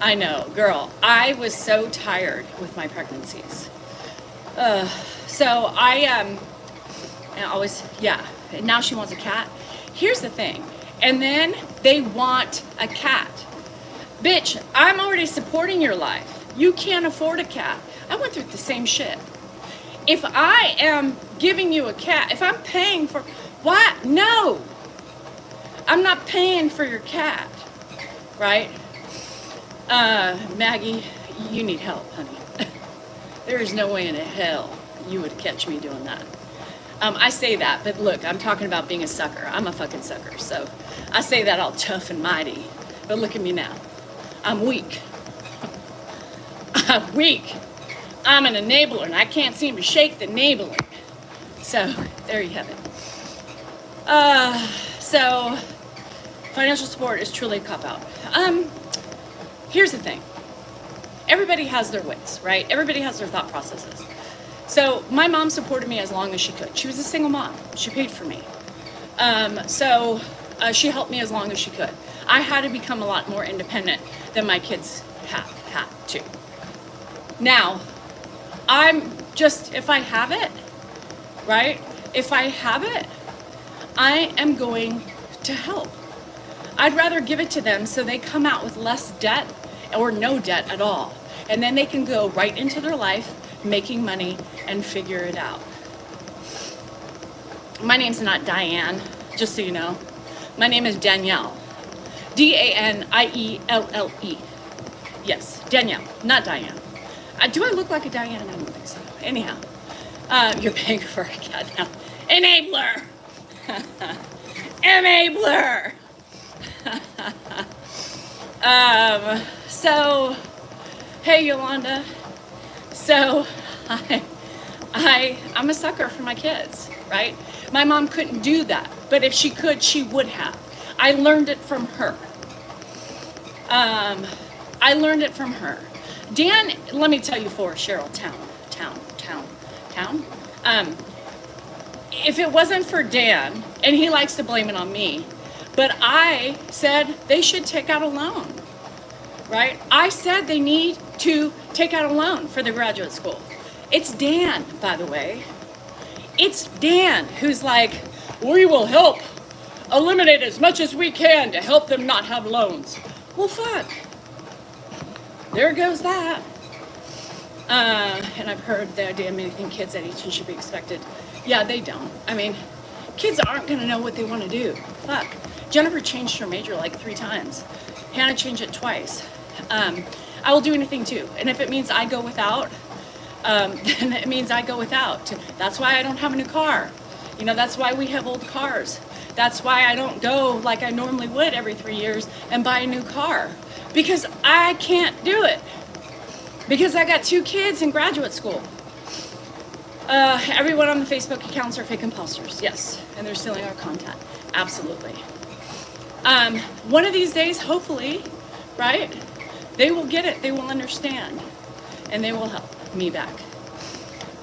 I know, girl, I was so tired with my pregnancies. So I always, yeah, and now she wants a cat. Here's the thing, and then they want a cat. Bitch, I'm already supporting your life. You can't afford a cat. I went through the same shit. If I am giving you a cat, if I'm paying for, what? No, I'm not paying for your cat, right? Maggie, you need help, honey. There is no way in hell you would catch me doing that. I say that, but look, I'm talking about being a sucker. I'm a fucking sucker, so I say that all tough and mighty, but look at me now. I'm weak. I'm weak. I'm an enabler, and I can't seem to shake the enabling. So, there you have it. So, financial support is truly a cop-out. Here's the thing. Everybody has their ways, right? Everybody has their thought processes. So, my mom supported me as long as she could. She was a single mom. She paid for me. She helped me as long as she could. I had to become a lot more independent than my kids have had to. Now, I'm just, if I have it, right? If I have it, I am going to help. I'd rather give it to them so they come out with less debt or no debt at all. And then they can go right into their life, making money and figure it out. My name's not Diane, just so you know. My name is Danielle. Danielle. Yes, Danielle, not Diane. Do I look like a Diane? I don't think so. Anyhow, you're paying for a cat now. Enabler! Enabler! So, hey Yolanda. So, I'm a sucker for my kids, right? My mom couldn't do that, but if she could, she would have. I learned it from her. Dan, let me tell you for Cheryl, town. If it wasn't for Dan, and he likes to blame it on me, but I said they should take out a loan, right? I said they need to take out a loan for the graduate school. It's Dan, by the way. It's Dan who's like, we will help eliminate as much as we can to help them not have loans. Well, fuck. There goes that. And I've heard the idea many think kids at 18 should be expected. Yeah, they don't. I mean, kids aren't going to know what they want to do. Fuck. Jennifer changed her major like 3 times. Hannah changed it twice. I will do anything too. And if it means I go without, then it means I go without. That's why I don't have a new car. You know, that's why we have old cars. That's why I don't go like I normally would every 3 years and buy a new car. Because I can't do it. Because I got 2 kids in graduate school. Everyone on the Facebook accounts are fake imposters, yes. And they're stealing our content, absolutely. One of these days, hopefully, right, they will get it, they will understand, and they will help me back.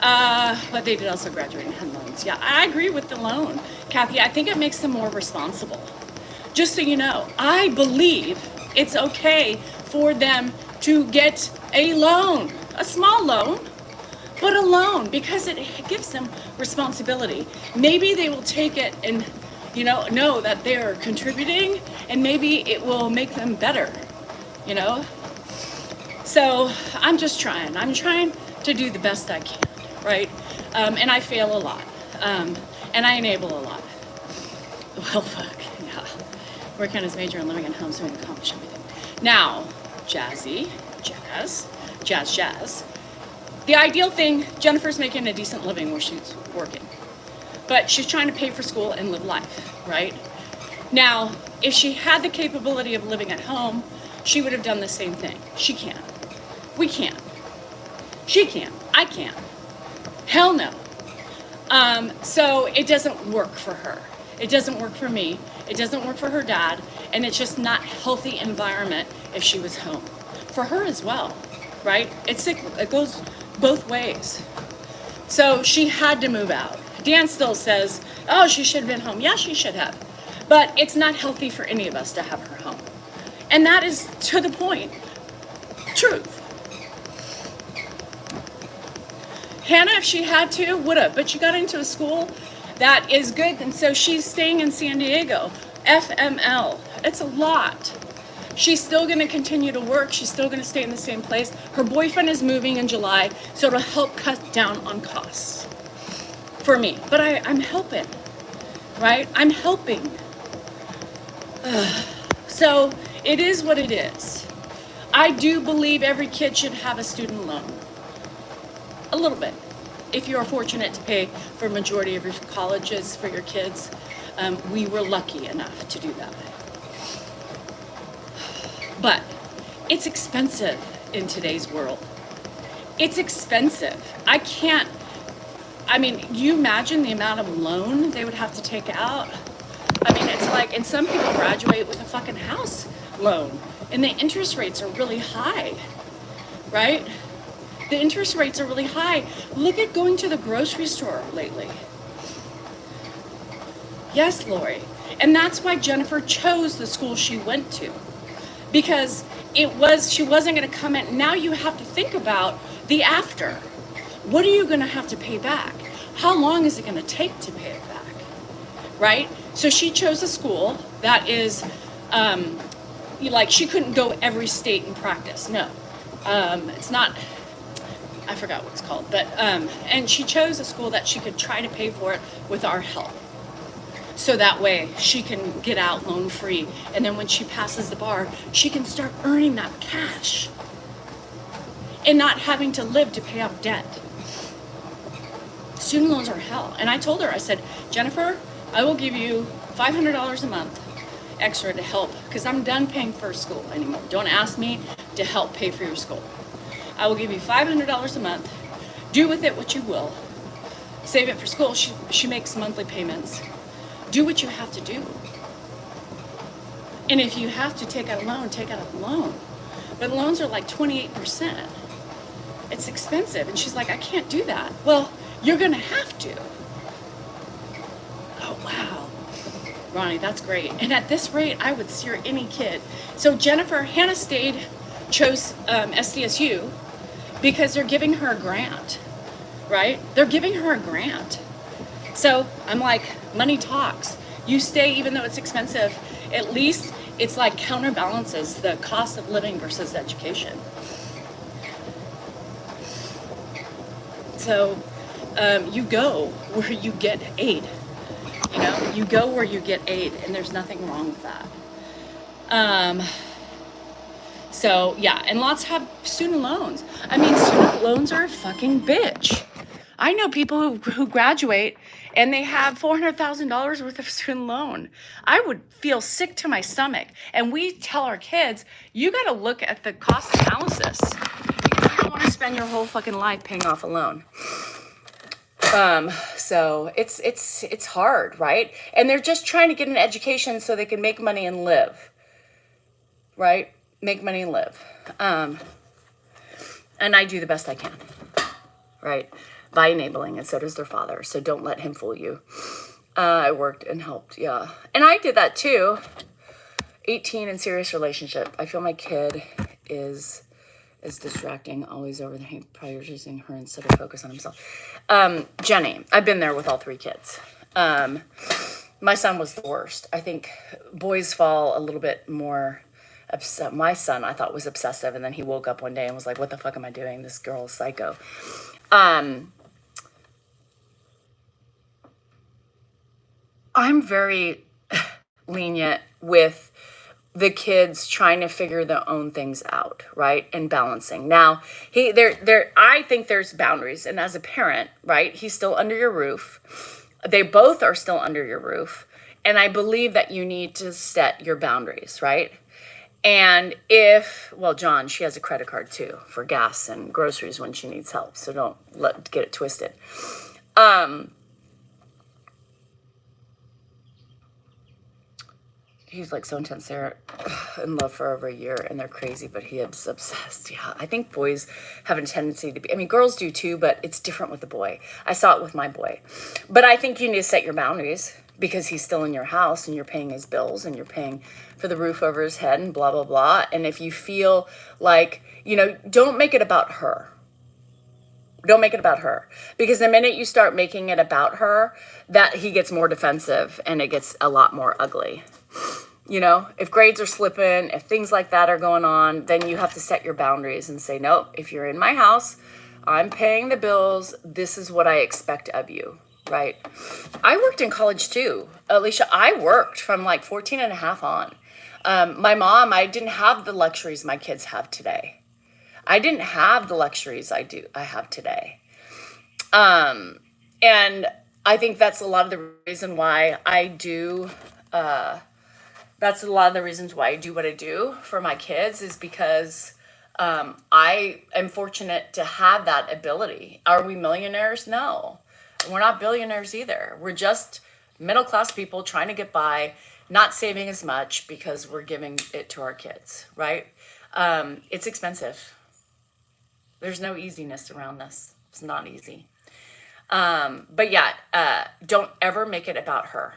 But they did also graduate and had loans. Yeah, I agree with the loan, Kathy. I think it makes them more responsible. Just so you know, I believe it's okay for them to get a loan, a small loan, but a loan, because it gives them responsibility. Maybe they will take it and, you know that they're contributing, and maybe it will make them better, you know? So I'm just trying. I'm trying to do the best I can, right? And I fail a lot, and I enable a lot. Well, fuck, yeah. Working on his major and living at home so we can accomplish everything. Now, jazz. The ideal thing, Jennifer's making a decent living where she's working. But she's trying to pay for school and live life, right? Now, if she had the capability of living at home, she would have done the same thing. She can't. We can't. She can't. I can't. Hell no. So it doesn't work for her. It doesn't work for me. It doesn't work for her dad. And it's just not healthy environment if she was home. For her as well, right? It goes both ways. So she had to move out. Dan still says, oh, she should have been home. Yeah, she should have. But it's not healthy for any of us to have her home. And that is, to the point, truth. Hannah, if she had to, would have. But she got into a school that is good, and so she's staying in San Diego. FML. It's a lot. She's still going to continue to work. She's still going to stay in the same place. Her boyfriend is moving in July, so it'll help cut down on costs for me. But I'm helping, right? I'm helping. So it is what it is. I do believe every kid should have a student loan. A little bit. If you're fortunate to pay for a majority of your colleges for your kids, we were lucky enough to do that. But it's expensive in today's world. It's expensive. You imagine the amount of loan they would have to take out? It's like, and some people graduate with a fucking house loan, and the interest rates are really high, right? The interest rates are really high. Look at going to the grocery store lately. Yes, Lori. And that's why Jennifer chose the school she went to. Because she wasn't going to come in. Now you have to think about the after. What are you going to have to pay back? How long is it going to take to pay it back? Right? So she chose a school that is, she couldn't go every state and practice. No. It's not... I forgot what it's called, but and she chose a school that she could try to pay for it with our help. So that way she can get out loan free, and then when she passes the bar, she can start earning that cash and not having to live to pay off debt. Student loans are hell. And I told her, I said, Jennifer, I will give you $500 a month extra to help, because I'm done paying for school anymore. Don't ask me to help pay for your school. I will give you $500 a month. Do with it what you will. Save it for school. She makes monthly payments. Do what you have to do. And if you have to take out a loan, take out a loan. But loans are like 28%. It's expensive. And she's like, I can't do that. Well, you're going to have to. Oh, wow. Ronnie, that's great. And at this rate, I would steer any kid. So Hannah chose SDSU because they're giving her a grant, right? They're giving her a grant. So I'm like, money talks. You stay, even though it's expensive, at least it's like counterbalances the cost of living versus education. So you go where you get aid. You go where you get aid, and there's nothing wrong with that. So yeah, and lots have student loans. Student loans are a fucking bitch. I know people who graduate and they have $400,000 worth of student loan. I would feel sick to my stomach. And we tell our kids, you got to look at the cost analysis, because you don't want to spend your whole fucking life paying off a loan. So it's hard, right? And they're just trying to get an education so they can make money and live, right? Make money and live. And I do the best I can, right? By enabling, and so does their father. So don't let him fool you. I worked and helped, yeah. And I did that too. 18 in serious relationship. I feel my kid is distracting, always over the prioritizing her instead of focus on himself. Jenny, I've been there with all three kids. My son was the worst. I think boys fall a little bit more upset. My son, I thought, was obsessive, and then he woke up one day and was like, what the fuck am I doing? This girl is psycho. I'm very lenient with the kids trying to figure their own things out, right? And balancing. Now, I think there's boundaries. And as a parent, right, he's still under your roof. They both are still under your roof. And I believe that you need to set your boundaries, right? And John, she has a credit card too for gas and groceries when she needs help. So don't get it twisted. He's like so intense. They're in love for over a year and they're crazy, but he is obsessed. Yeah, I think boys have a tendency to be, I mean, girls do too, but it's different with the boy. I saw it with my boy. But I think you need to set your boundaries because he's still in your house and you're paying his bills and you're paying for the roof over his head and blah, blah, blah. And if you feel like, don't make it about her. Don't make it about her, because the minute you start making it about her, that he gets more defensive and it gets a lot more ugly. If grades are slipping, if things like that are going on, then you have to set your boundaries and say, no, if you're in my house, I'm paying the bills. This is what I expect of you, right? I worked in college too. Alicia, I worked from like 14 and a half on. My mom, I didn't have the luxuries my kids have today. I didn't have the luxuries I have today. And I think that's a lot of the reason why I do, that's a lot of the reasons why I do what I do for my kids is because I am fortunate to have that ability. Are we millionaires? No. We're not billionaires either. We're just middle-class people trying to get by, not saving as much because we're giving it to our kids, right? It's expensive. There's no easiness around this. It's not easy. But yeah, don't ever make it about her.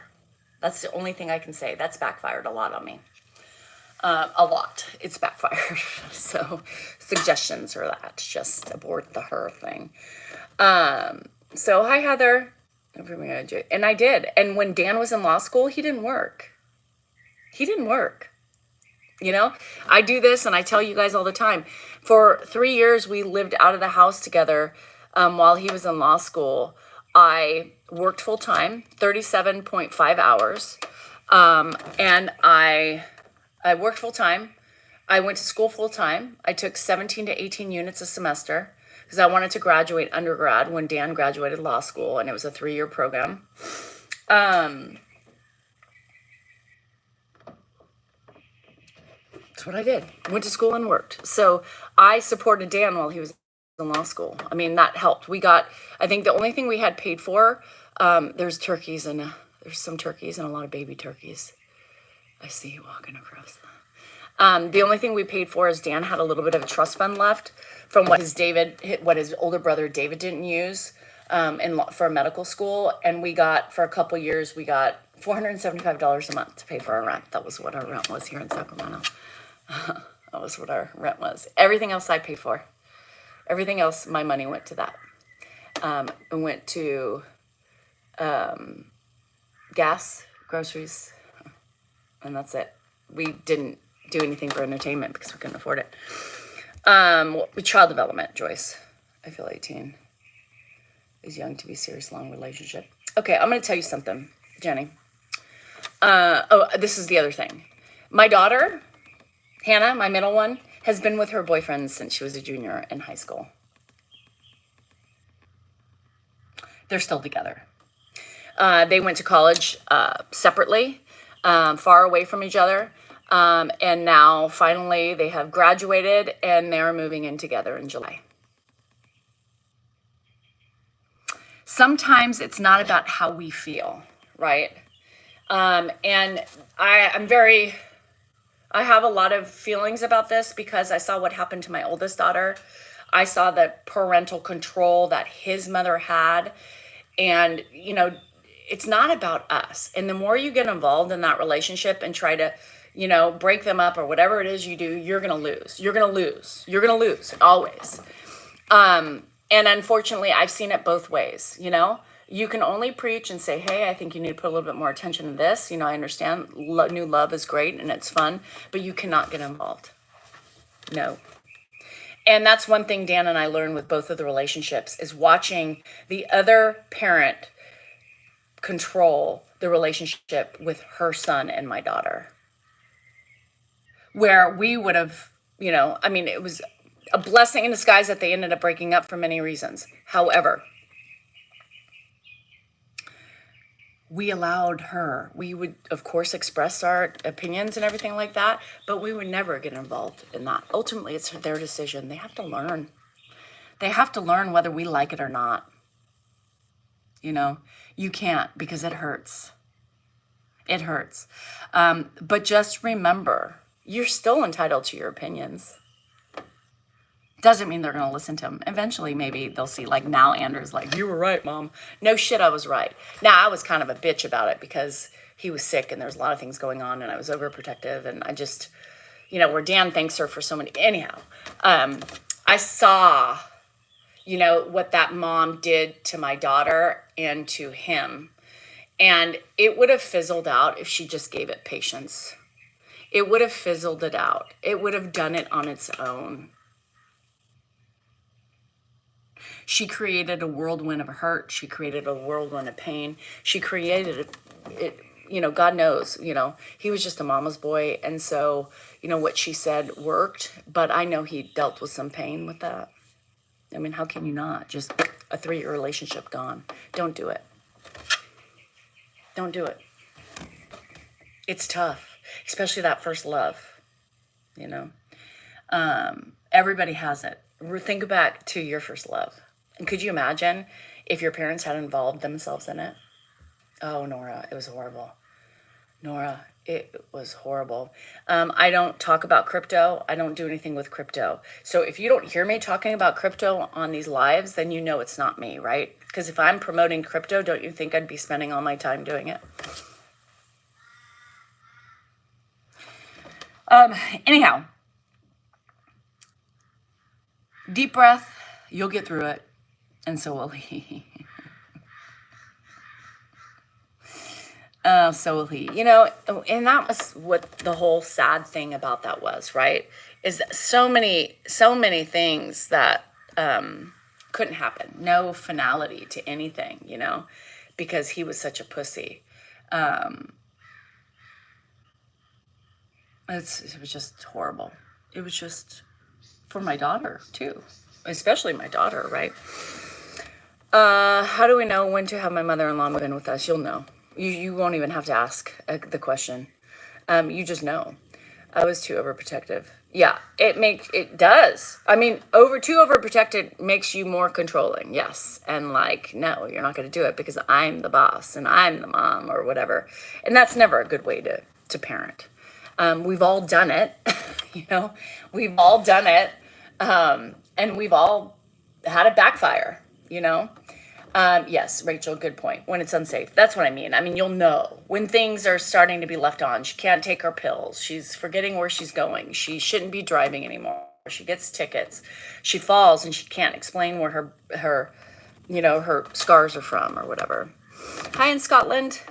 That's the only thing I can say. That's backfired a lot on me. A lot. It's backfired. So suggestions are that. Just abort the her thing. So hi, Heather. And I did. And when Dan was in law school, he didn't work. I do this and I tell you guys all the time. For 3 years, we lived out of the house together while he was in law school. I worked full time, 37.5 hours. And I worked full time. I went to school full time. I took 17 to 18 units a semester because I wanted to graduate undergrad when Dan graduated law school, and it was a 3-year program. That's what I did. Went to school and worked. So I supported Dan while he was in law school. I mean, that helped. I think the only thing we had paid for, there's turkeys and there's some turkeys and a lot of baby turkeys. I see you walking across that. The only thing we paid for is Dan had a little bit of a trust fund left from what his older brother David didn't use for medical school. And for a couple years, we got $475 a month to pay for our rent. That was what our rent was here in Sacramento. That was what our rent was. Everything else I paid for. Everything else, my money went to that. It went to gas, groceries, and that's it. We didn't do anything for entertainment because we couldn't afford it. Child development, Joyce. I feel 18. Is young to be serious, long relationship. Okay, I'm going to tell you something, Jenny. This is the other thing. My daughter, Hannah, my middle one, has been with her boyfriend since she was a junior in high school. They're still together. They went to college separately, far away from each other. And now finally they have graduated and they're moving in together in July. Sometimes it's not about how we feel, right? And I have a lot of feelings about this because I saw what happened to my oldest daughter. I saw the parental control that his mother had. And, it's not about us. And the more you get involved in that relationship and try to, break them up or whatever it is you do, you're going to lose. You're going to lose. You're going to lose always. And unfortunately, I've seen it both ways, You can only preach and say, hey, I think you need to put a little bit more attention to this. I understand new love is great and it's fun, but you cannot get involved. No. And that's one thing Dan and I learned with both of the relationships is watching the other parent control the relationship with her son and my daughter. Where we would have, it was a blessing in disguise that they ended up breaking up for many reasons. However, we allowed her. We would, of course, express our opinions and everything like that, but we would never get involved in that. Ultimately, it's their decision. They have to learn. They have to learn whether we like it or not. You know, you can't, because it hurts. It hurts. But just remember, you're still entitled to your opinions. Doesn't mean they're going to listen to them. Eventually, maybe they'll see, like, now Andrew's like, you were right, Mom. No shit, I was right. Now, I was kind of a bitch about it because he was sick and there was a lot of things going on and I was overprotective, and I just, you know, where Dan thanks her for so many. Anyhow, I saw, you know, what that mom did to my daughter and to him. And it would have fizzled out if she just gave it patience. It would have fizzled it out. It would have done it on its own. She created a whirlwind of hurt. She created a whirlwind of pain. She created it, you know, God knows, you know, he was just a mama's boy. And so, you know, what she said worked, but I know he dealt with some pain with that. I mean, how can you not? Just a 3-year relationship gone. Don't do it. Don't do it. It's tough, especially that first love, you know. Everybody has it. Think back to your first love. And could you imagine if your parents had involved themselves in it? Oh, Nora, it was horrible. Nora, it was horrible. I don't talk about crypto. I don't do anything with crypto. So if you don't hear me talking about crypto on these lives, then you know it's not me, right? Because if I'm promoting crypto, don't you think I'd be spending all my time doing it? Anyhow, deep breath, you'll get through it, and so will he. So will he. You know, and that was what the whole sad thing about that was, right? Is that so many things that couldn't happen. No finality to anything, you know, because he was such a pussy. It was just horrible. It was just for my daughter too, especially my daughter, right? How do we know when to have my mother-in-law move in with us? You'll know. You won't even have to ask the question. You just know. I was too overprotective. Yeah, it does. I mean, too overprotected makes you more controlling. Yes, and like, no, you're not going to do it because I'm the boss and I'm the mom or whatever, and that's never a good way to parent. We've all done it, you know. We've all done it, and we've all had it backfire, you know. Yes, Rachel, good point. When it's unsafe. That's what I mean. I mean, you'll know when things are starting to be left on. She can't take her pills. She's forgetting where she's going. She shouldn't be driving anymore. She gets tickets. She falls and she can't explain where her her scars are from or whatever. Hi in Scotland.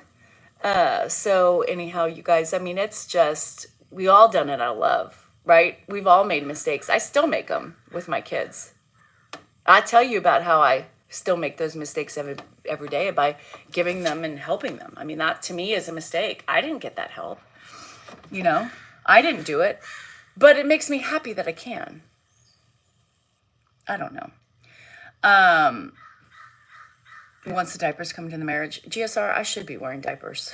So anyhow, you guys, I mean, it's just, we all done it out of love, right? We've all made mistakes. I still make them with my kids. I tell you about how I still make those mistakes every day by giving them and helping them. I mean, that to me is a mistake. I didn't get that help. You know, I didn't do it, but it makes me happy that I can. I don't know. Once the diapers come into the marriage, GSR, I should be wearing diapers.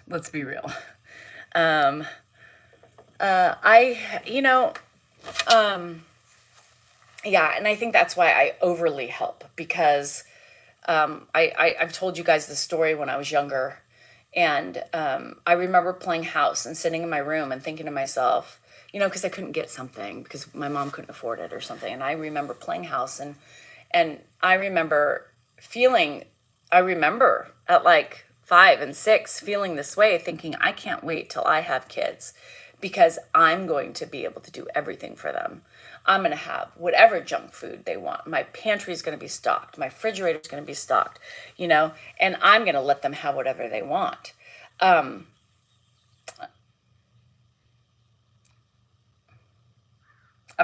Let's be real. Yeah, and I think that's why I overly help, because I've told you guys the story when I was younger, and I remember playing house and sitting in my room and thinking to myself, you know, because I couldn't get something because my mom couldn't afford it or something, and I remember playing house and I remember at like 5 and 6 feeling this way, thinking I can't wait till I have kids because I'm going to be able to do everything for them. I'm going to have whatever junk food they want. My pantry is going to be stocked. My refrigerator is going to be stocked, you know, and I'm going to let them have whatever they want. I've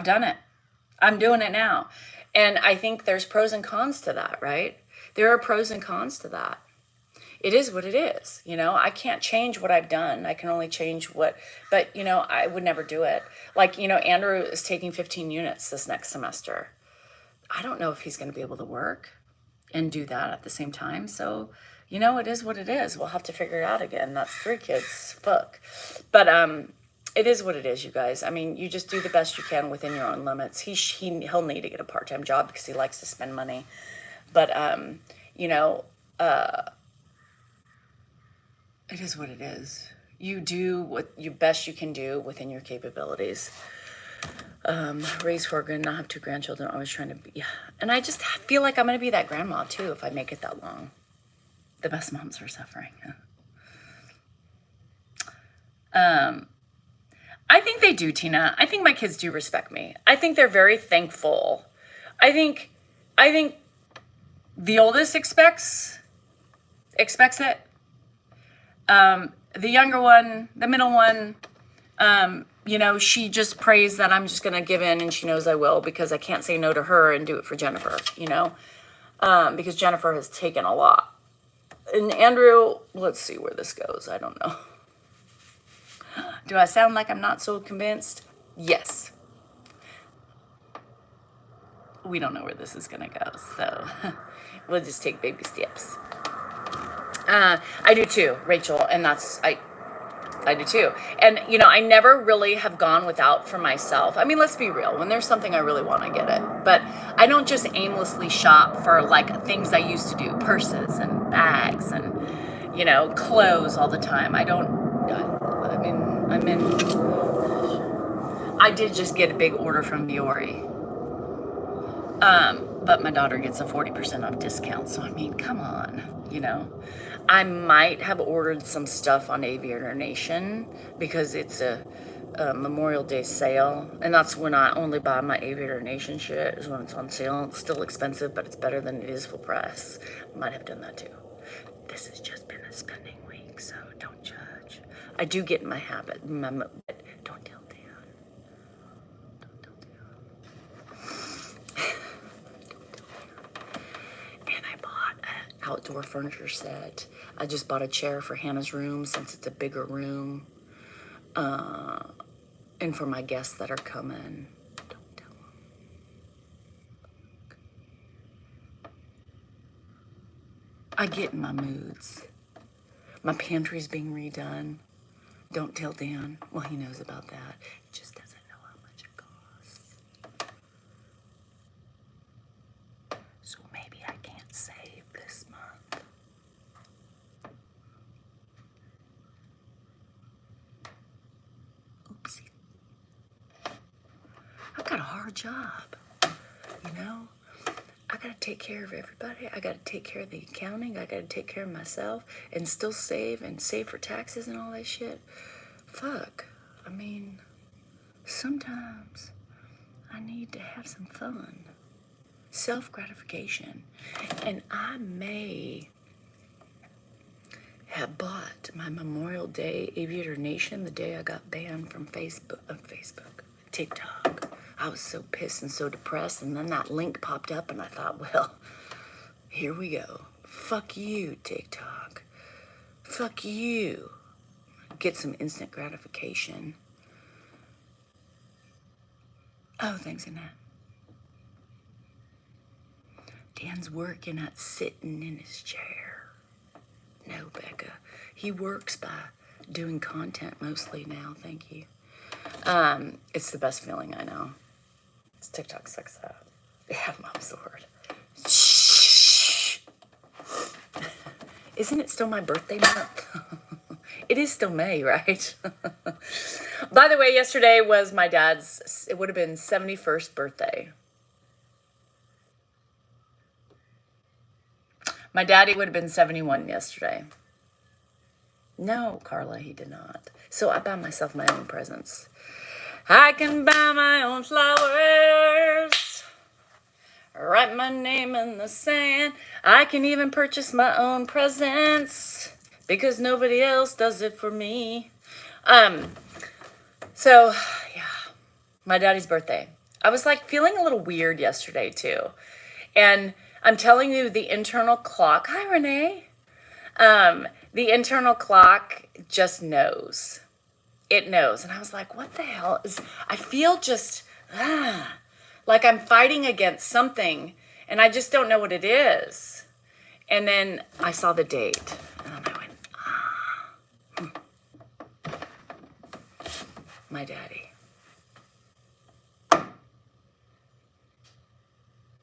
done it. I'm doing it now. And I think there's pros and cons to that, right? There are pros and cons to that. It is what it is, you know. I can't change what I've done. I can only change but you know, I would never do it. Like, you know, Andrew is taking 15 units this next semester. I don't know if he's going to be able to work. and do that at the same time. So, you know, it is what it is. We'll have to figure it out again. That's 3 kids. Fuck. But it is what it is, you guys. I mean, you just do the best you can within your own limits. He'll need to get a part-time job because he likes to spend money. But you know, it is what it is. You do what you best you can do within your capabilities. Raise 4 good, not have 2 grandchildren, always trying to be, yeah. And I just feel like I'm going to be that grandma too if I make it that long. The best moms are suffering. I think they do, Tina. I think my kids do respect me. I think they're very thankful. I think the oldest expects it. The younger one, the middle one, you know, she just prays that I'm just going to give in, and she knows I will because I can't say no to her and do it for Jennifer, you know, because Jennifer has taken a lot. And Andrew, let's see where this goes. I don't know. Do I sound like I'm not so convinced? Yes. We don't know where this is going to go, so we'll just take baby steps. I do too, Rachel, and I do too. And, you know, I never really have gone without for myself. I mean, let's be real. When there's something I really want, I get it. But I don't just aimlessly shop for, like, things I used to do, purses and bags and, you know, clothes all the time. I did just get a big order from Viore. But my daughter gets a 40% off discount. So, I mean, come on, you know. I might have ordered some stuff on Aviator Nation because it's a Memorial Day sale. And that's when I only buy my Aviator Nation shit, is when it's on sale. It's still expensive, but it's better than it is full price. Might have done that too. This has just been a spending week, so don't judge. I do get in my habit, but don't tell Dan. Don't tell Dan. And I bought an outdoor furniture set. I just bought a chair for Hannah's room since it's a bigger room. And for my guests that are coming. Don't tell them. I get in my moods. My pantry's being redone. Don't tell Dan. Well, he knows about that. He just doesn't know how much it costs. So maybe I can't save this month. Oopsie. I've got a hard job, you know? I gotta take care of everybody. I gotta take care of the accounting. I gotta take care of myself and still save and save for taxes and all that shit. Fuck. I mean, sometimes I need to have some fun. Self-gratification. And I may have bought my Memorial Day Aviator Nation the day I got banned from TikTok. I was so pissed and so depressed, and then that link popped up, and I thought, well, here we go. Fuck you, TikTok. Fuck you. Get some instant gratification. Oh, thanks, Annette. Dan's working at sitting in his chair. No, Becca. He works by doing content mostly now, thank you. It's the best feeling I know. It's TikTok sucks up. Yeah, mom's word. Shh. Isn't it still my birthday month? It is still May, right? By the way, yesterday was my dad's, it would have been 71st birthday. My daddy would have been 71 yesterday. No, Carla, he did not. So I buy myself my own presents. I can buy my own flowers, write my name in the sand. I can even purchase my own presents because nobody else does it for me. So, yeah, my daddy's birthday. I was like feeling a little weird yesterday too. And I'm telling you, the internal clock, hi Renee, the internal clock just knows. It knows. And I was like, what the hell is, I feel just, like I'm fighting against something. And I just don't know what it is. And then I saw the date. And then I went, my daddy.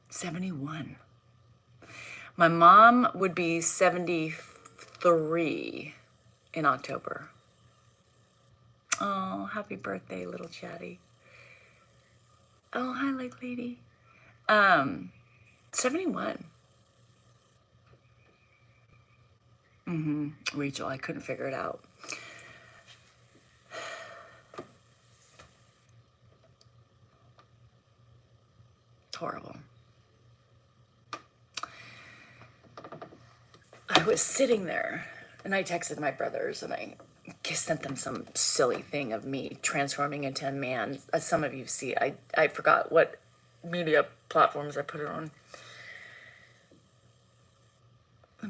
71. My mom would be 73 in October. Oh, happy birthday, little chatty. Oh, hi, Lake Lady. 71. Rachel, I couldn't figure it out. It's horrible. I was sitting there and I texted my brothers and I sent them some silly thing of me transforming into a man. As some of you see, I forgot what media platforms I put it on.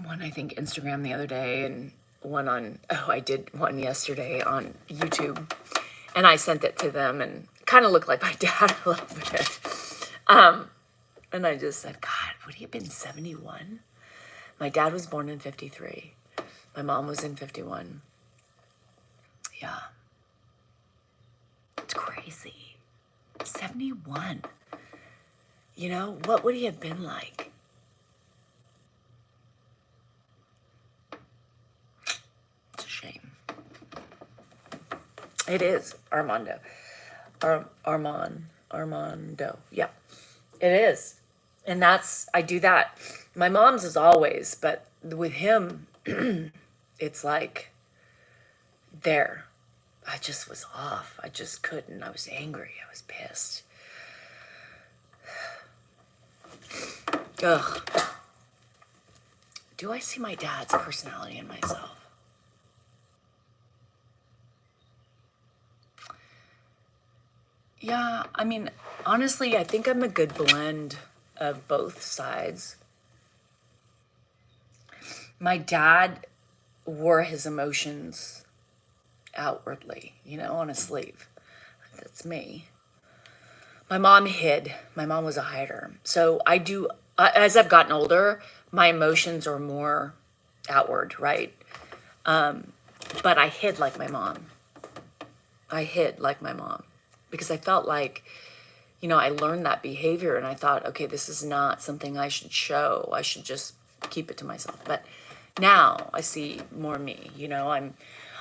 One, I think, Instagram the other day, and one on, I did one yesterday on YouTube. And I sent it to them and kind of looked like my dad a little bit. And I just said, God, would he have been 71? My dad was born in 53. My mom was in 51. Yeah. It's crazy. 71. You know, what would he have been like? It's a shame. It is Armando. Armando. Yeah, it is. And I do that. My mom's is always, but with him, it's like, there. I just was off. I just couldn't. I was angry. I was pissed. Ugh. Do I see my dad's personality in myself? Yeah, I mean, honestly, I think I'm a good blend of both sides. My dad wore his emotions outwardly, on a sleeve. That's me. My mom hid. My mom was a hider. So as I've gotten older, my emotions are more outward, right? But I hid like my mom. Because I felt like, I learned that behavior and I thought, okay, this is not something I should show. I should just keep it to myself. But now I see more me,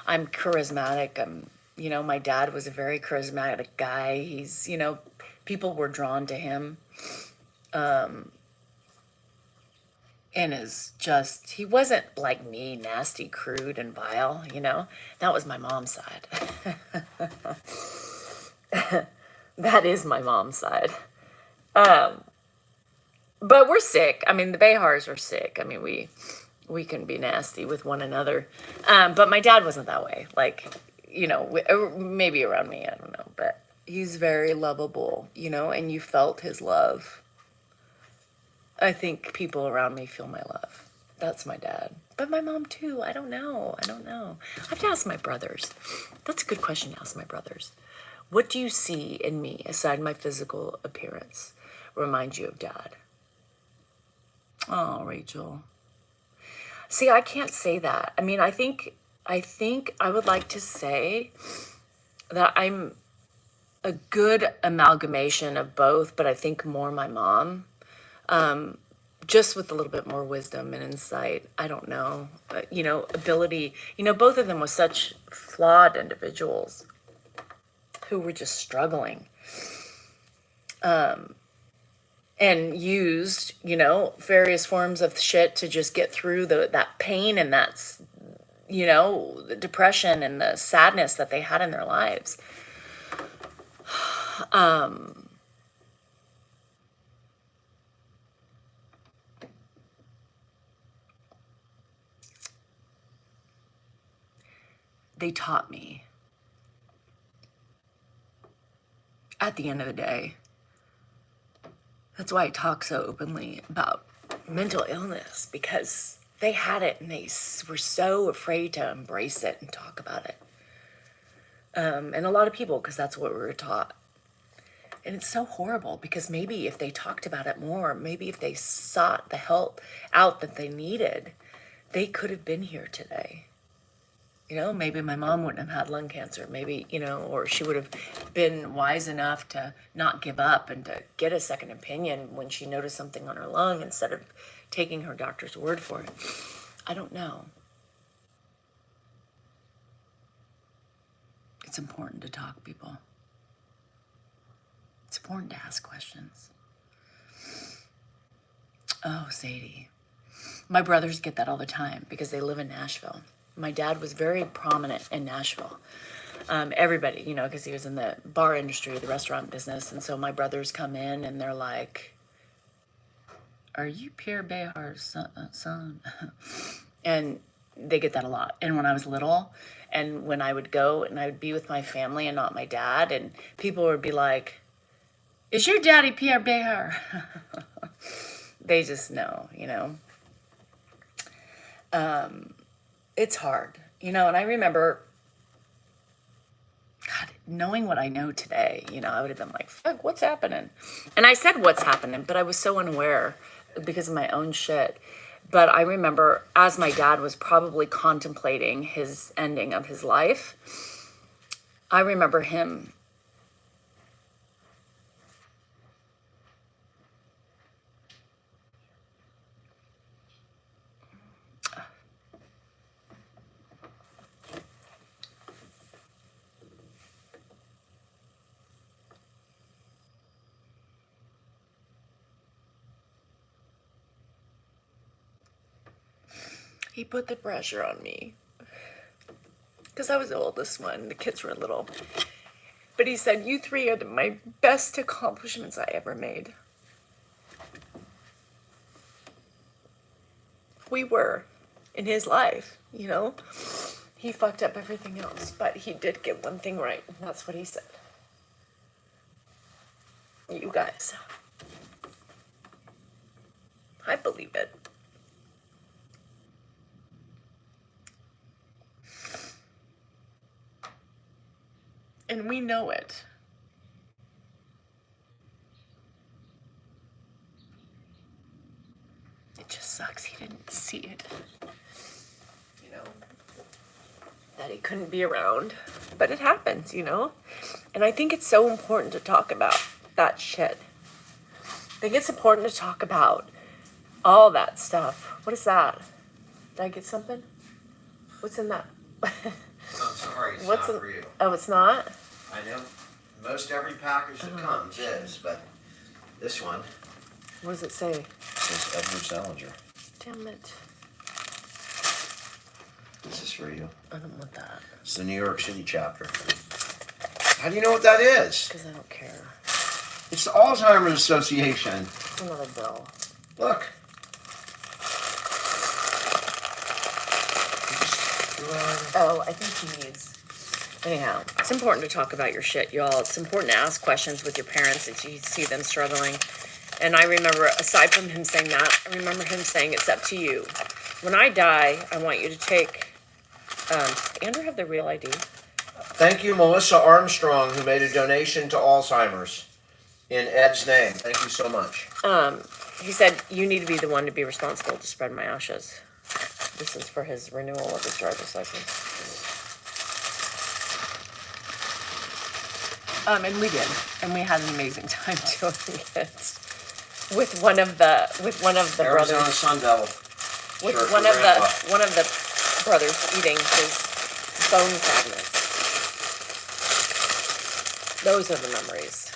I'm charismatic. My dad was a very charismatic guy. He's, people were drawn to him. And he wasn't like me, nasty, crude, and vile, That was my mom's side. That is my mom's side. But we're sick. I mean, the Behars are sick. I mean, we can be nasty with one another. But my dad wasn't that way. Like, maybe around me, I don't know. But he's very lovable, and you felt his love. I think people around me feel my love. That's my dad. But my mom too. I don't know. I have to ask my brothers. That's a good question to ask my brothers. What do you see in me, aside my physical appearance, remind you of Dad? Oh, Rachel. See, I can't say that. I mean, I think I would like to say that I'm a good amalgamation of both, but I think more my mom, just with a little bit more wisdom and insight. I don't know, but, ability. Both of them were such flawed individuals who were just struggling, and used, various forms of shit to just get through that pain and that's, the depression and the sadness that they had in their lives. They taught me, at the end of the day. That's why I talk so openly about mental illness, because they had it and they were so afraid to embrace it and talk about it. And a lot of people, because that's what we were taught. And it's so horrible because maybe if they talked about it more, maybe if they sought the help out that they needed, they could have been here today. Maybe my mom wouldn't have had lung cancer, maybe, or she would have been wise enough to not give up and to get a second opinion when she noticed something on her lung instead of taking her doctor's word for it. I don't know. It's important to talk, people. It's important to ask questions. Oh, Sadie. My brothers get that all the time because they live in Nashville. My dad was very prominent in Nashville. Everybody, because he was in the bar industry, the restaurant business. And so my brothers come in and they're like, "Are you Pierre Behar's son?" And they get that a lot. And when I was little, and when I would go and I would be with my family and not my dad, and people would be like, "Is your daddy Pierre Behar?" They just know, It's hard, and I remember, God, knowing what I know today, I would have been like, "Fuck, what's happening?" And I said, "What's happening?" But I was so unaware because of my own shit. But I remember as my dad was probably contemplating his ending of his life, I remember him he put the pressure on me because I was the oldest one. The kids were little. But he said, "You three are my best accomplishments I ever made." We were in his life, He fucked up everything else, but he did get one thing right, and that's what he said. You guys. I believe it. And we know it. It just sucks he didn't see it. That he couldn't be around. But it happens, And I think it's so important to talk about that shit. I think it's important to talk about all that stuff. What is that? Did I get something? What's in that? I'm sorry, it's What's not for you. Oh, it's not? I know most every package that comes is, but this one What does it say? is Edward Salinger. Damn it. This is for you. I don't want that. It's the New York City chapter. How do you know what that is? Because I don't care. It's the Alzheimer's Association. Another bill. Look. Oh, I think he needs. Anyhow, it's important to talk about your shit, y'all. It's important to ask questions with your parents if you see them struggling. And I remember, aside from him saying that, I remember him saying, "It's up to you. When I die, I want you to take." Does Andrew have the real ID? Thank you, Melissa Armstrong, who made a donation to Alzheimer's in Ed's name. Thank you so much. He said, "You need to be the one to be responsible to spread my ashes." This is for his renewal of his driver's license. And we did, and we had an amazing time doing it with one of the Arizona brothers. Sun Devil. With Shirt one for of Grandpa. the brothers eating his bone fragments. Those are the memories.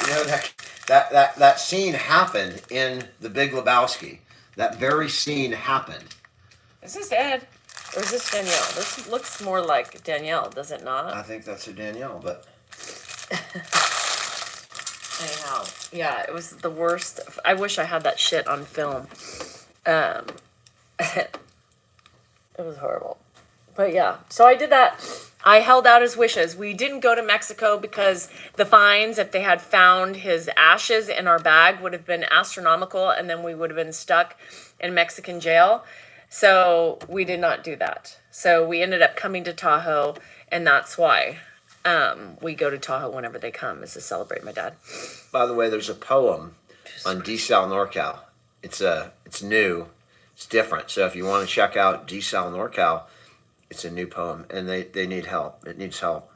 You know, that scene happened in The Big Lebowski. That very scene happened. Is this Ed? Or is this Danielle? This looks more like Danielle, does it not? I think that's a Danielle, but Anyhow, yeah, it was the worst. I wish I had that shit on film. It was horrible. But yeah, so I did that. I held out his wishes. We didn't go to Mexico because the fines, if they had found his ashes in our bag, would have been astronomical, and then we would have been stuck in Mexican jail. So we did not do that. So we ended up coming to Tahoe, and that's why we go to Tahoe whenever they come, is to celebrate my dad. By the way, there's a poem on Desal NorCal. It's new, it's different. So if you want to check out Desal NorCal, it's a new poem, and they need help. It needs help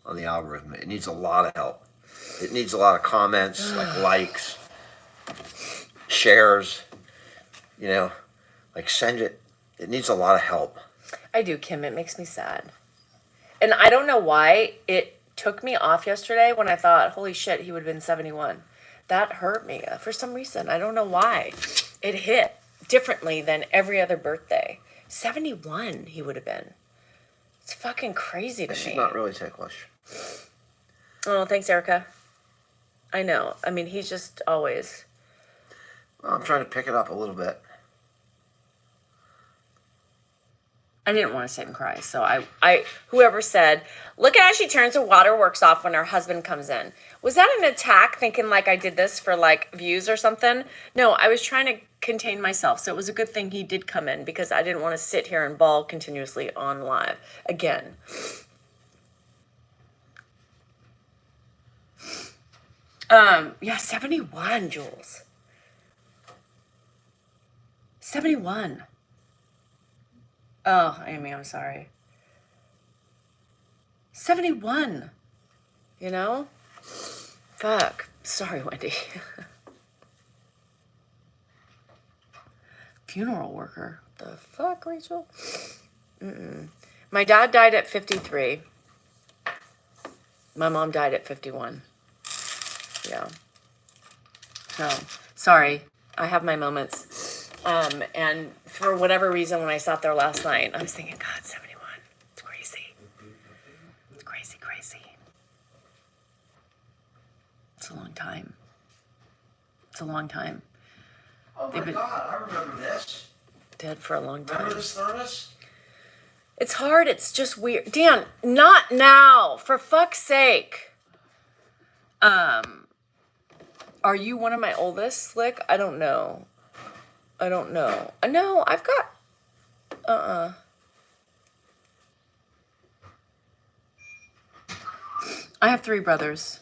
on the algorithm. It needs a lot of help. It needs a lot of comments, like likes, shares. You know, like send it. It needs a lot of help. I do, Kim. It makes me sad. And I don't know why it took me off yesterday when I thought, holy shit, he would have been 71. That hurt me for some reason. I don't know why. It hit differently than every other birthday. 71 he would have been. It's fucking crazy to me. She's not really ticklish. Oh, thanks, Erica. I know. I mean, he's just always... Well, I'm trying to pick it up a little bit. I didn't want to sit and cry, so I whoever said, look at how she turns the waterworks off when her husband comes in. Was that an attack, thinking like I did this for like views or something? No, I was trying to contain myself, so it was a good thing he did come in because I didn't want to sit here and bawl continuously on live again. Yeah, 71, Jules. 71. Oh, Amy, I'm sorry. 71. You know? Fuck. Sorry, Wendy. Funeral worker. The fuck, Rachel? My dad died at 53. My mom died at 51. Yeah. So, sorry. I have my moments. And for whatever reason, when I sat there last night, I was thinking, God, 71. It's crazy. It's crazy, crazy. It's a long time. It's a long time. Oh my God, I remember this. Dead for a long time. Remember this thermos? It's hard. It's just weird. Dan, not now. For fuck's sake. Are you one of my oldest, Slick? I don't know. No, I've got... I have 3 brothers.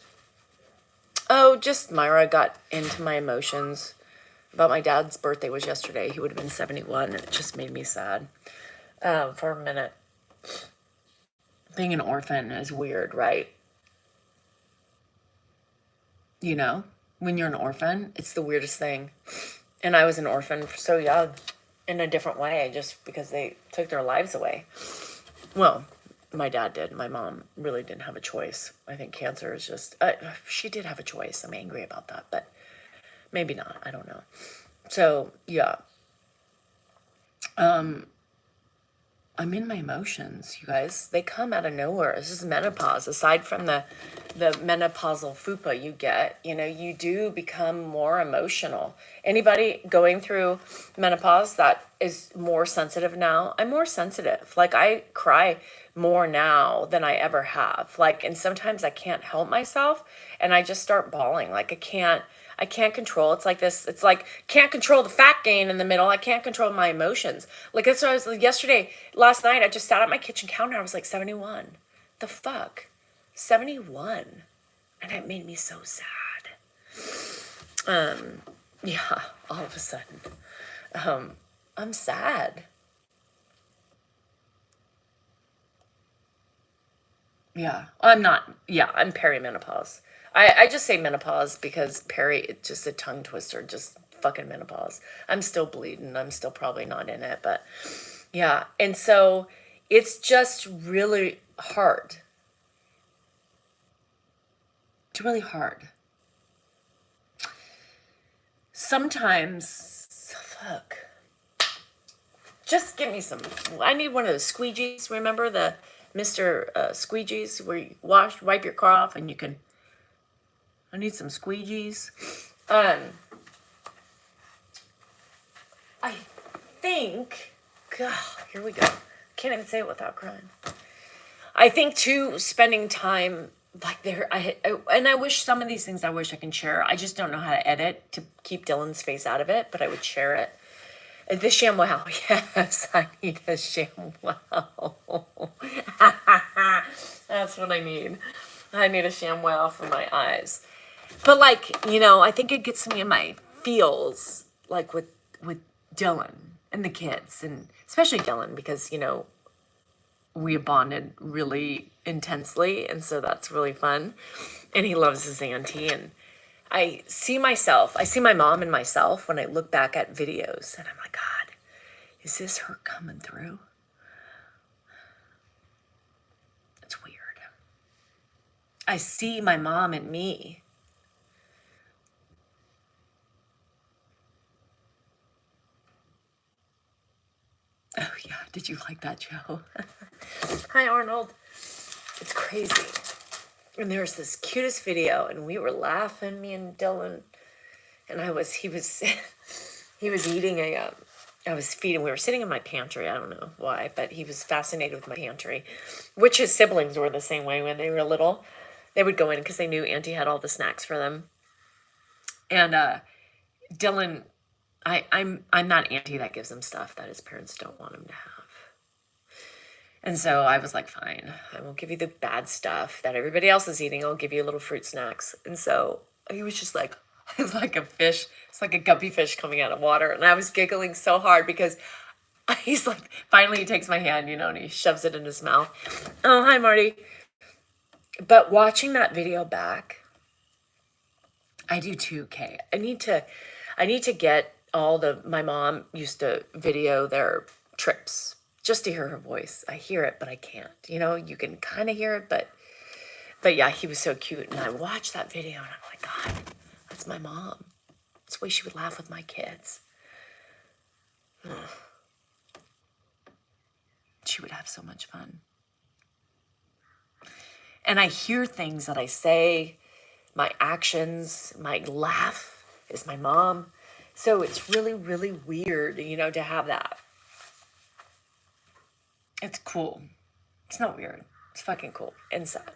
Oh, just Myra got into my emotions about my dad's birthday was yesterday. He would have been 71, and it just made me sad for a minute. Being an orphan is weird, right? You know, when you're an orphan, it's the weirdest thing. And I was an orphan so young in a different way, just because they took their lives away. Well, my dad did. My mom really didn't have a choice. I think cancer is just... she did have a choice. I'm angry about that, but maybe not. I don't know. So, yeah. I'm in my emotions, you guys. They come out of nowhere. This is menopause. Aside from the menopausal fupa you get, you know, you do become more emotional. Anybody going through menopause that is more sensitive now? I'm more sensitive. Like, I cry more now than I ever have. Like, and sometimes I can't help myself, and I just start bawling. Like, I can't control. It's like this. It's like, can't control the fat gain in the middle. I can't control my emotions. Like, that's what I was like last night, I just sat at my kitchen counter. I was like, 71. The fuck? 71. And it made me so sad. Yeah, all of a sudden. I'm sad. Yeah, I'm perimenopause. I just say menopause because it's just a tongue twister, just fucking menopause. I'm still bleeding. I'm still probably not in it, but yeah. And so it's just really hard. It's really hard. Sometimes, fuck. Just give me some, I need one of the squeegees. Remember the Mr. Squeegees where you wipe your car off and you can... I need some squeegees. I think, God, here we go. Can't even say it without crying. I think too, spending time like there, and I wish some of these things I wish I can share. I just don't know how to edit to keep Dylan's face out of it, but I would share it. The ShamWow. Yes, I need a ShamWow. That's what I need. I need a ShamWow for my eyes. But like, I think it gets me in my feels, like with Dylan and the kids, and especially Dylan, because we bonded really intensely, and so that's really fun. And he loves his auntie, and I see my mom and myself when I look back at videos, and I'm like, God, is this her coming through? It's weird. I see my mom and me. Oh yeah, did you like that, Joe? Hi, Arnold. It's crazy. And there was this cutest video, and we were laughing, me and Dylan, and he was eating I was feeding, we were sitting in my pantry, I don't know why, but he was fascinated with my pantry, which his siblings were the same way when they were little. They would go in because they knew Auntie had all the snacks for them. And Dylan, I'm that auntie that gives him stuff that his parents don't want him to have. And so I was like, fine, I won't give you the bad stuff that everybody else is eating. I'll give you little fruit snacks. And so he was just like, it's like a fish. It's like a guppy fish coming out of water. And I was giggling so hard because he's like, finally he takes my hand, and he shoves it in his mouth. Oh, hi, Marty. But watching that video back, I do too, Kay. I need to get my mom used to video their trips just to hear her voice. I hear it, but I can't. You can kind of hear it, but yeah, he was so cute. And I watched that video and I'm like, God, that's my mom. That's the way she would laugh with my kids. She would have so much fun. And I hear things that I say, my actions, my laugh is my mom. So it's really, really weird, to have that. It's cool. It's not weird. It's fucking cool and sad.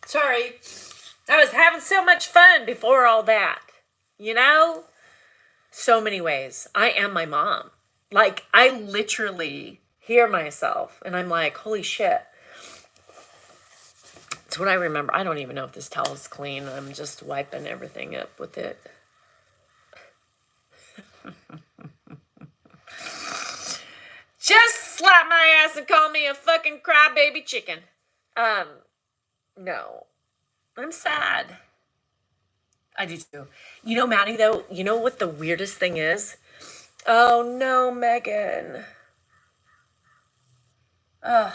Sorry. I was having so much fun before all that. So many ways. I am my mom. Like, I literally hear myself and I'm like, holy shit. It's what I remember. I don't even know if this towel is clean. I'm just wiping everything up with it. Just slap my ass and call me a fucking crybaby chicken. No. I'm sad. I do too. Maddie, though, what the weirdest thing is? Oh no, Megan. Ugh.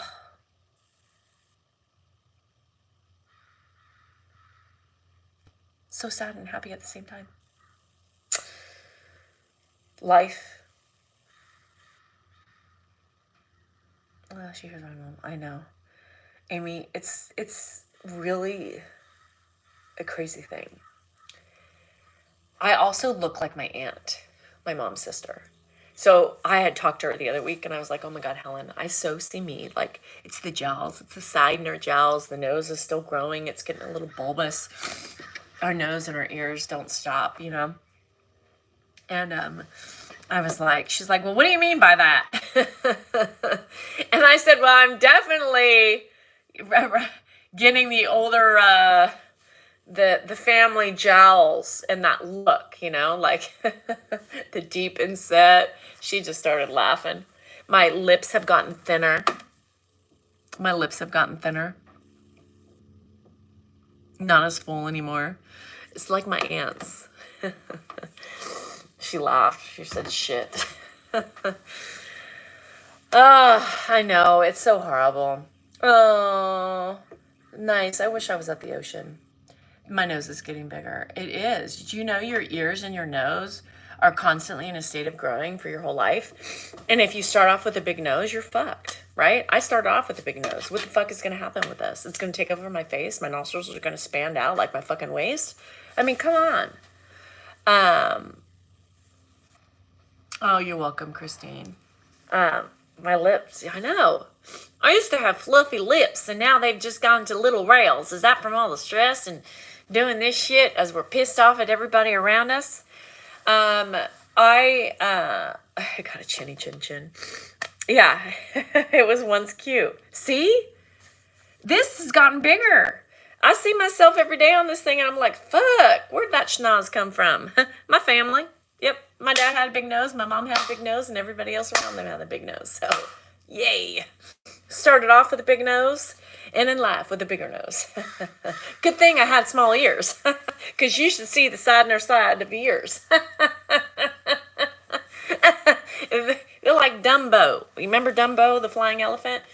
So sad and happy at the same time. Life. Oh, she hears my mom. I know. Amy, it's really a crazy thing. I also look like my aunt, my mom's sister. So I had talked to her the other week and I was like, oh my God, Helen, I so see me. Like, it's the jowls. It's the side in our jowls. The nose is still growing. It's getting a little bulbous. Our nose and our ears don't stop, And I was like, she's like, well, what do you mean by that? And I said, well, I'm definitely getting the older, the family jowls and that look, like the deep inset. She just started laughing. My lips have gotten thinner. Not as full anymore. It's like my aunt's. She laughed. She said, shit. Oh, I know. It's so horrible. Oh, nice. I wish I was at the ocean. My nose is getting bigger. It is. Did you know your ears and your nose are constantly in a state of growing for your whole life? And if you start off with a big nose, you're fucked, right? I started off with a big nose. What the fuck is going to happen with this? It's going to take over my face. My nostrils are going to expand out like my fucking waist. I mean, come on. Oh, you're welcome, Christine. My lips, I know. I used to have fluffy lips, and now they've just gone to little rails. Is that from all the stress and doing this shit as we're pissed off at everybody around us. I got a chinny chin chin. Yeah, it was once cute. See? This has gotten bigger. I see myself every day on this thing and I'm like, fuck, where'd that schnoz come from? My family. Yep, my dad had a big nose, my mom had a big nose, and everybody else around them had a big nose. So, yay. Started off with a big nose, and in life with a bigger nose. Good thing I had small ears, because you should see the side and side of ears. They're like Dumbo. You remember Dumbo, the flying elephant?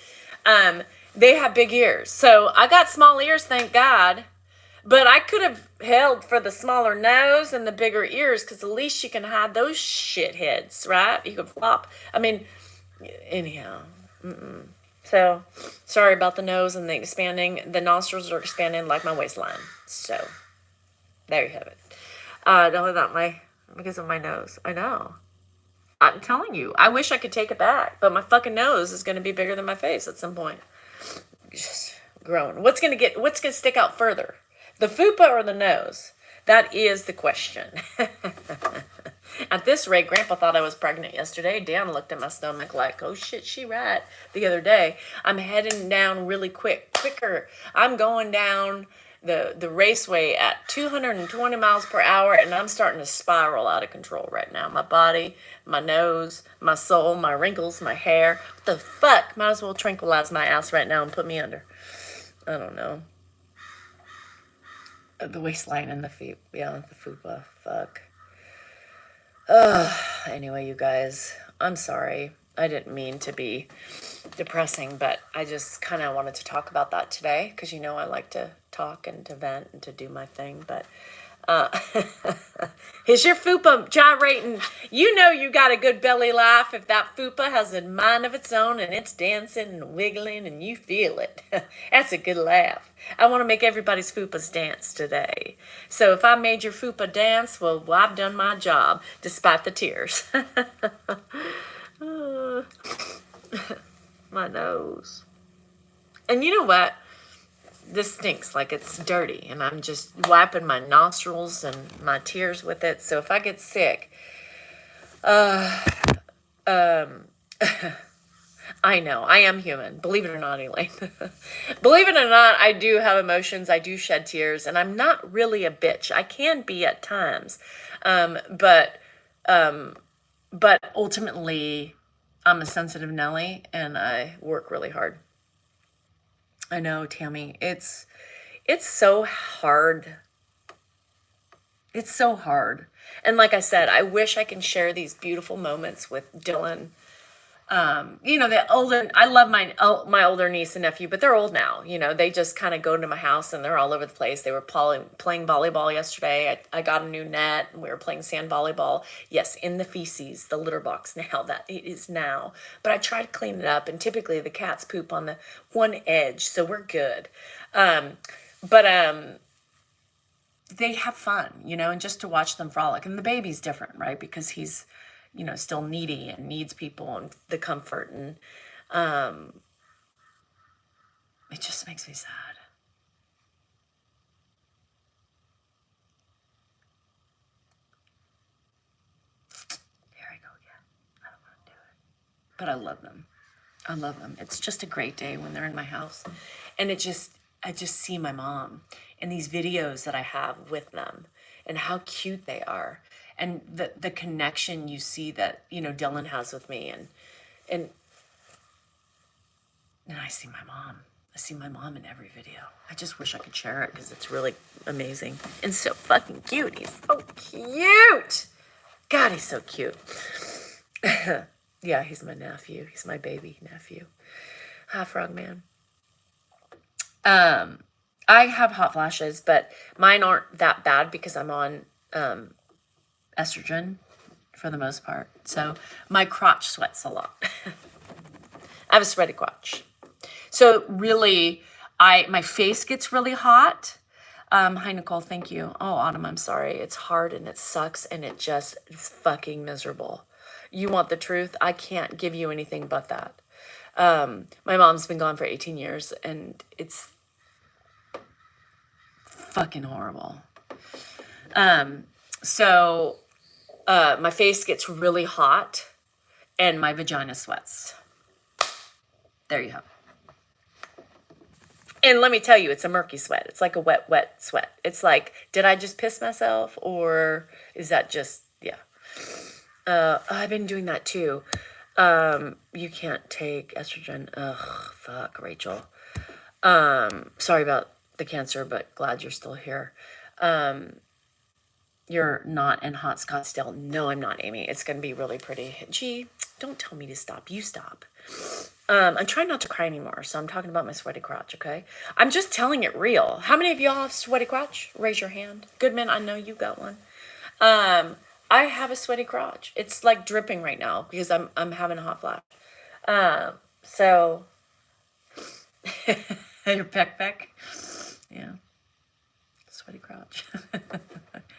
They have big ears. So I got small ears, thank God. But I could have held for the smaller nose and the bigger ears, because at least you can hide those shitheads, right? You could flop. I mean, anyhow. So, sorry about the nose and the expanding. The nostrils are expanding like my waistline. So, there you have it. No, not because of my nose. I know. I'm telling you, I wish I could take it back, but my fucking nose is going to be bigger than my face at some point. Just growing. What's going to stick out further? The fupa or the nose? That is the question. At this rate, Grandpa thought I was pregnant yesterday. Dan looked at my stomach like, oh shit, she right. The other day, I'm heading down really quicker. I'm going down the raceway at 220 miles per hour, and I'm starting to spiral out of control right now. My body, my nose, my soul, my wrinkles, my hair. What the fuck? Might as well tranquilize my ass right now and put me under. I don't know. The waistline and the feet. Yeah, the fupa. Fuck. Anyway, you guys, I'm sorry. I didn't mean to be depressing, but I just kind of wanted to talk about that today, because you know I like to talk and to vent and to do my thing. But is your fupa gyrating? You know you got a good belly laugh if that fupa has a mind of its own and it's dancing and wiggling and you feel it. That's a good laugh. I want to make everybody's fupas dance today. So if I made your fupa dance, well, I've done my job, despite the tears. My nose. And you know what? This stinks like it's dirty, and I'm just wiping my nostrils and my tears with it. So if I get sick, I know, I am human. Believe it or not, Elaine. Believe it or not, I do have emotions. I do shed tears, and I'm not really a bitch. I can be at times. But ultimately, I'm a sensitive Nelly, and I work really hard. I know, Tammy. It's so hard. It's so hard. And like I said, I wish I can share these beautiful moments with Dylan. You know, I love my older niece and nephew, but they're old now. You know, they just kind of go to my house and they're all over the place. They were playing volleyball yesterday. I got a new net and we were playing sand volleyball. Yes, in the feces, the litter box now, that it is now. But I try to clean it up, and typically the cats poop on the one edge, so we're good. They have fun, you know, and just to watch them frolic. And the baby's different, right? Because he's, you know, still needy and needs people and the comfort, and it just makes me sad. Here I go again. I don't want to do it. But I love them. I love them. It's just a great day when they're in my house. And I just see my mom in these videos that I have with them and how cute they are. And the connection you see that, you know, Dylan has with me, and I see my mom. I see my mom in every video. I just wish I could share it because it's really amazing and so fucking cute. He's so cute. God, he's so cute. Yeah, he's my nephew. He's my baby nephew. Hi, Frogman. I have hot flashes, but mine aren't that bad because I'm on estrogen for the most part. So my crotch sweats a lot. I have a sweaty crotch. So really, my face gets really hot. Hi, Nicole. Thank you. Oh, Autumn, I'm sorry. It's hard and it sucks and it just is fucking miserable. You want the truth? I can't give you anything but that. My mom's been gone for 18 years and it's fucking horrible. So my face gets really hot and my vagina sweats. There you have it. And let me tell you, it's a murky sweat. It's like a wet sweat. It's like, did I just piss myself, or is that just, yeah. I've been doing that too. You can't take estrogen. Ugh, fuck, Rachel. Sorry about the cancer, but glad you're still here. You're not in hot Scottsdale. No, I'm not, Amy. It's going to be really pretty. Gee, don't tell me to stop. You stop. I'm trying not to cry anymore, so I'm talking about my sweaty crotch, okay? I'm just telling it real. How many of y'all have sweaty crotch? Raise your hand. Goodman, I know you got one. I have a sweaty crotch. It's like dripping right now because I'm having a hot flash. So your peck. Yeah. Sweaty crotch.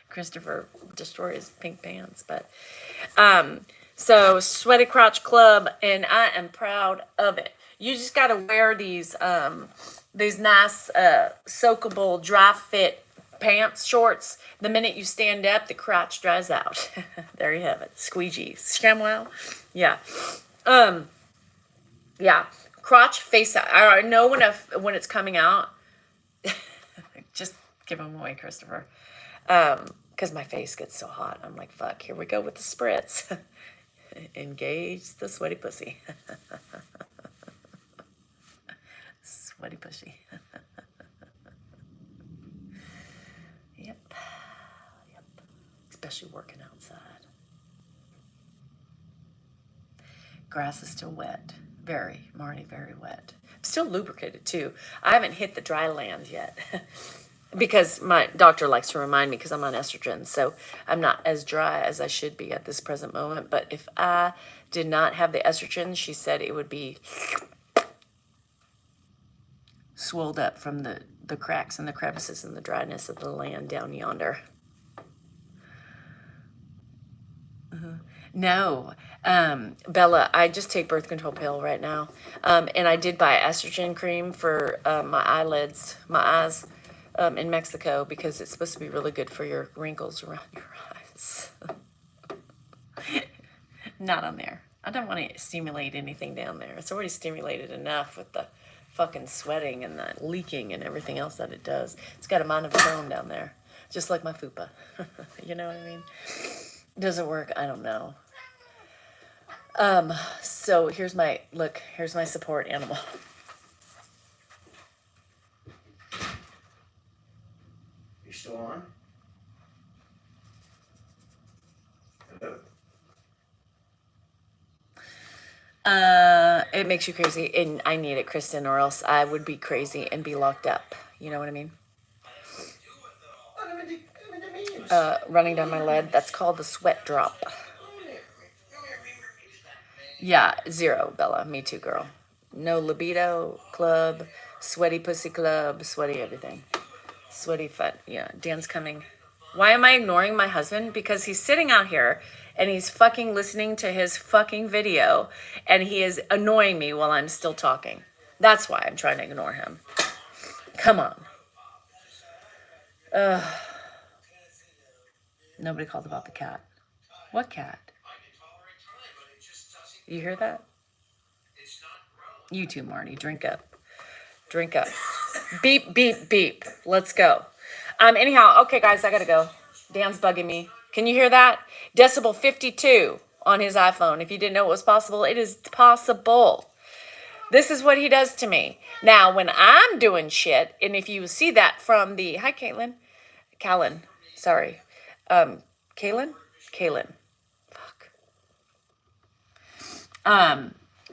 Christopher destroyed his pink pants, but so Sweaty Crotch Club, and I am proud of it. You just got to wear these nice soakable dry fit pants, shorts. The minute you stand up, the crotch dries out. There you have it. Squeegee. Shamwow. Yeah. Yeah. Crotch face out. I know when it's coming out. Just give them away, Christopher. Because my face gets so hot. I'm like, fuck, here we go with the spritz. Engage the sweaty pussy. Sweaty pussy. Yep. Especially working outside. Grass is still wet. Very, Marnie, very wet. Still lubricated too. I haven't hit the dry land yet. Because my doctor likes to remind me, because I'm on estrogen, so I'm not as dry as I should be at this present moment. But if I did not have the estrogen, she said it would be swelled up from the cracks and the crevices and the dryness of the land down yonder. No, Bella, I just take birth control pill right now. And I did buy estrogen cream for my eyelids, my eyes. In Mexico, because it's supposed to be really good for your wrinkles around your eyes. Not on there. I don't want to stimulate anything down there. It's already stimulated enough with the fucking sweating and the leaking and everything else that it does. It's got a mind of its own down there. Just like my fupa. You know what I mean? Does it work? I don't know. So here's my support animal. You still on? Hello? It makes you crazy, and I need it, Kristen, or else I would be crazy and be locked up. You know what I mean? Running down my leg, that's called the sweat drop. Yeah, 0, Bella. Me too, girl. No libido club, sweaty pussy club, sweaty everything. Sweaty fat. Yeah, Dan's coming. Why am I ignoring my husband? Because he's sitting out here and he's fucking listening to his fucking video and he is annoying me while I'm still talking. That's why I'm trying to ignore him. Come on. Nobody called about the cat. What cat? You hear that? You too, Marty. Drink up. Drink up. Beep, beep, beep. Let's go. Anyhow, okay, guys, I gotta go. Dan's bugging me. Can you hear that? Decibel 52 on his iPhone. If you didn't know it was possible, it is possible. This is what he does to me. Now, when I'm doing shit, and if you see that from the... Hi, Caitlin. Callan. Sorry. Kaylin? Fuck.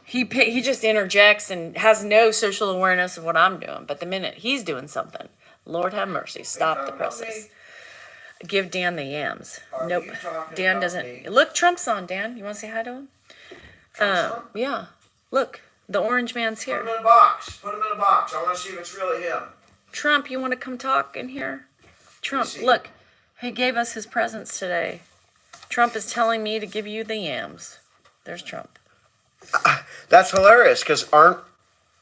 He just interjects and has no social awareness of what I'm doing. But the minute he's doing something, Lord have mercy, stop the presses. Give Dan the yams. Nope. Dan doesn't. Look, Trump's on, Dan. You want to say hi to him? Yeah. Look, the orange man's here. Put him in a box. Put him in a box. I want to see if it's really him. Trump, you want to come talk in here? Trump, look. He gave us his presents today. Trump is telling me to give you the yams. There's Trump. That's hilarious, because aren't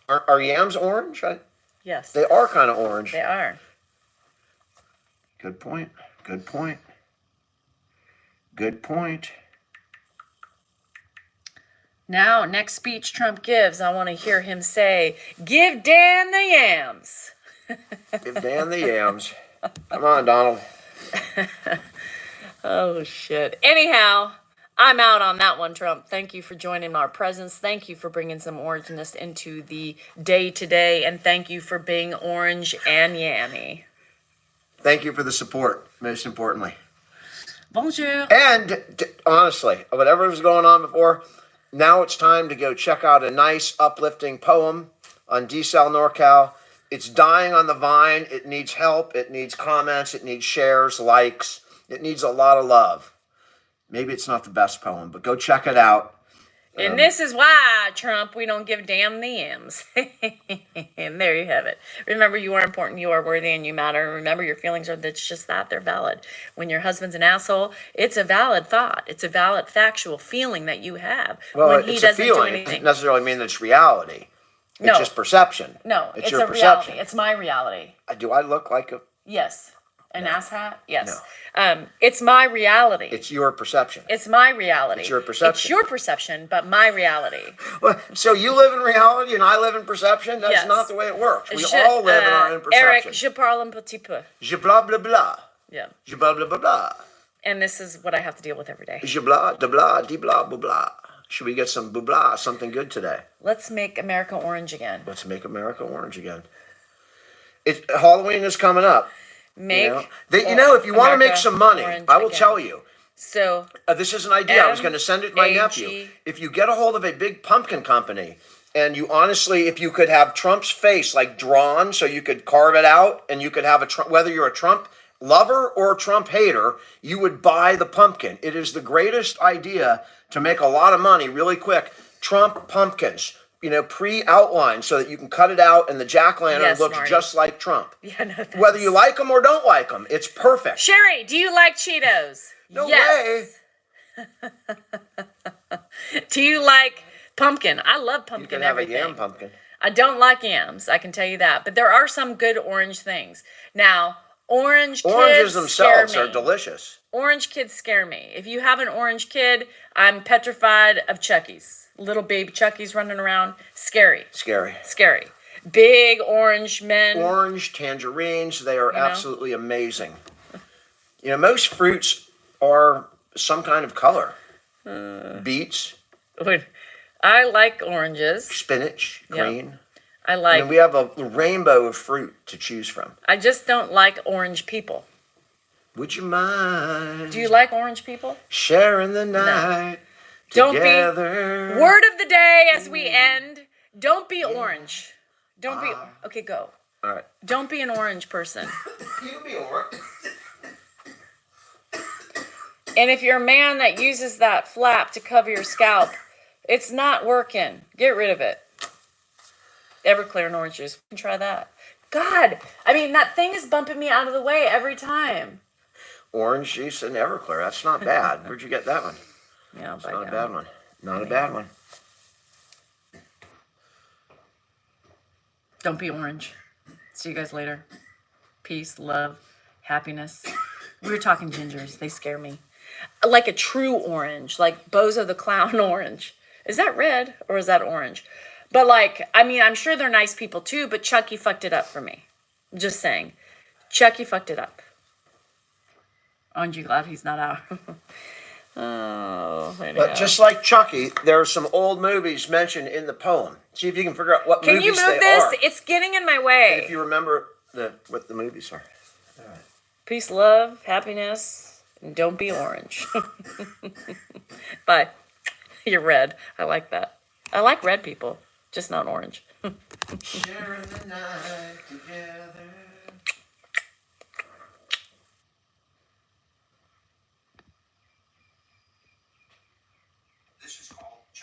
yams orange? Yes. They are kind of orange. They are. Good point. Good point. Good point. Now, next speech Trump gives, I want to hear him say, "Give Dan the yams." Give Dan the yams. Come on, Donald. Oh, shit. Anyhow, I'm out on that one, Trump. Thank you for joining our presence. Thank you for bringing some orangeness into the day-to-day, and thank you for being orange and yammy. Thank you for the support, most importantly. Bonjour. And honestly, whatever was going on before, now it's time to go check out a nice, uplifting poem on Desal NorCal. It's dying on the vine. It needs help. It needs comments. It needs shares, likes. It needs a lot of love. Maybe it's not the best poem, but go check it out. And this is why, Trump, we don't give damn the M's. And there you have it. Remember, you are important, you are worthy, and you matter. And remember, your feelings are that's just that, they're valid. When your husband's an asshole, it's a valid thought. It's a valid factual feeling that you have Well, when he it's a doesn't feeling. do It anything. doesn't necessarily mean that it's reality. It's No. just perception. No, it's your a perception. reality. It's my reality. Do I look like a... Yes. An asshat? Yes. It's my reality. It's your perception. It's my reality. It's your perception. It's your perception, but my reality. Well, so you live in reality and I live in perception? That's Yes. not the way it works. We Je- all live in our own Eric, perception. je parle un petit peu. Je blah blah blah. Yeah. Je blah blah blah blah. And this is what I have to deal with every day. Je blah de blah de blah blah blah. Should we get some blah blah, something good today? Let's make America orange again. Let's make America orange again. Halloween is coming up. Make You know, if you want to make America some money, orange I will again. tell you. So This is an idea. I was going to send it to my M-A-G. nephew. If you get a hold of a big pumpkin company, and you honestly, if you could have Trump's face like drawn, so you could carve it out, and you could have whether you're a Trump lover or a Trump hater, you would buy the pumpkin. It is the greatest idea to make a lot of money really quick. Trump pumpkins, pre-outlined so that you can cut it out, and the jack-o'-lantern Yes, looks Marty. just like Trump. yeah, no thanks. Whether you like them or don't like them, it's perfect. Sherry, do you like Cheetos? No yes. Do you like pumpkin? I love You pumpkin can have everything. a yam pumpkin. I don't like yams, I can tell you that. But there are some good orange things. Now, oranges Oranges themselves scare are me. delicious. Orange kids scare me. If you have an orange kid, I'm petrified of Chuckies. Little baby Chuckies running around. Scary. Scary. Scary. Big orange men. Orange, tangerines, they are know? absolutely amazing. Most fruits are some kind of color. Beets, I like oranges. spinach, Yeah. green. I like. And we have a rainbow of fruit to choose from. I just don't like orange people. Would you mind Do you like orange people? sharing the night Don't together? be. Word of the day as we end. Don't be orange. Don't be. Okay, go. All right. Don't be an orange person. You be orange. And if you're a man that uses that flap to cover your scalp, it's not working. Get rid of it. Everclear and orange juice. You can try that. God, that thing is bumping me out of the way every time. Orange juice and Everclear. That's not bad. Where'd you get that one? Yeah, It's not a bad one. Not a bad one. Don't be orange. See you guys later. Peace, love, happiness. We were talking gingers. They scare me. Like a true orange, like Bozo the Clown orange. Is that red or is that orange? But I'm sure they're nice people too, but Chucky fucked it up for me. I'm just saying. Chucky fucked it up. Aren't you glad he's not out? Oh, anyhow. But just like Chucky, there are some old movies mentioned in the poem. See if you can figure out what Can movies you move they this? are. It's getting in my way. If you remember what the movies are. Peace, love, happiness, and don't be orange. Bye. You're red. I like that. I like red people, just not orange. Sharing the night together.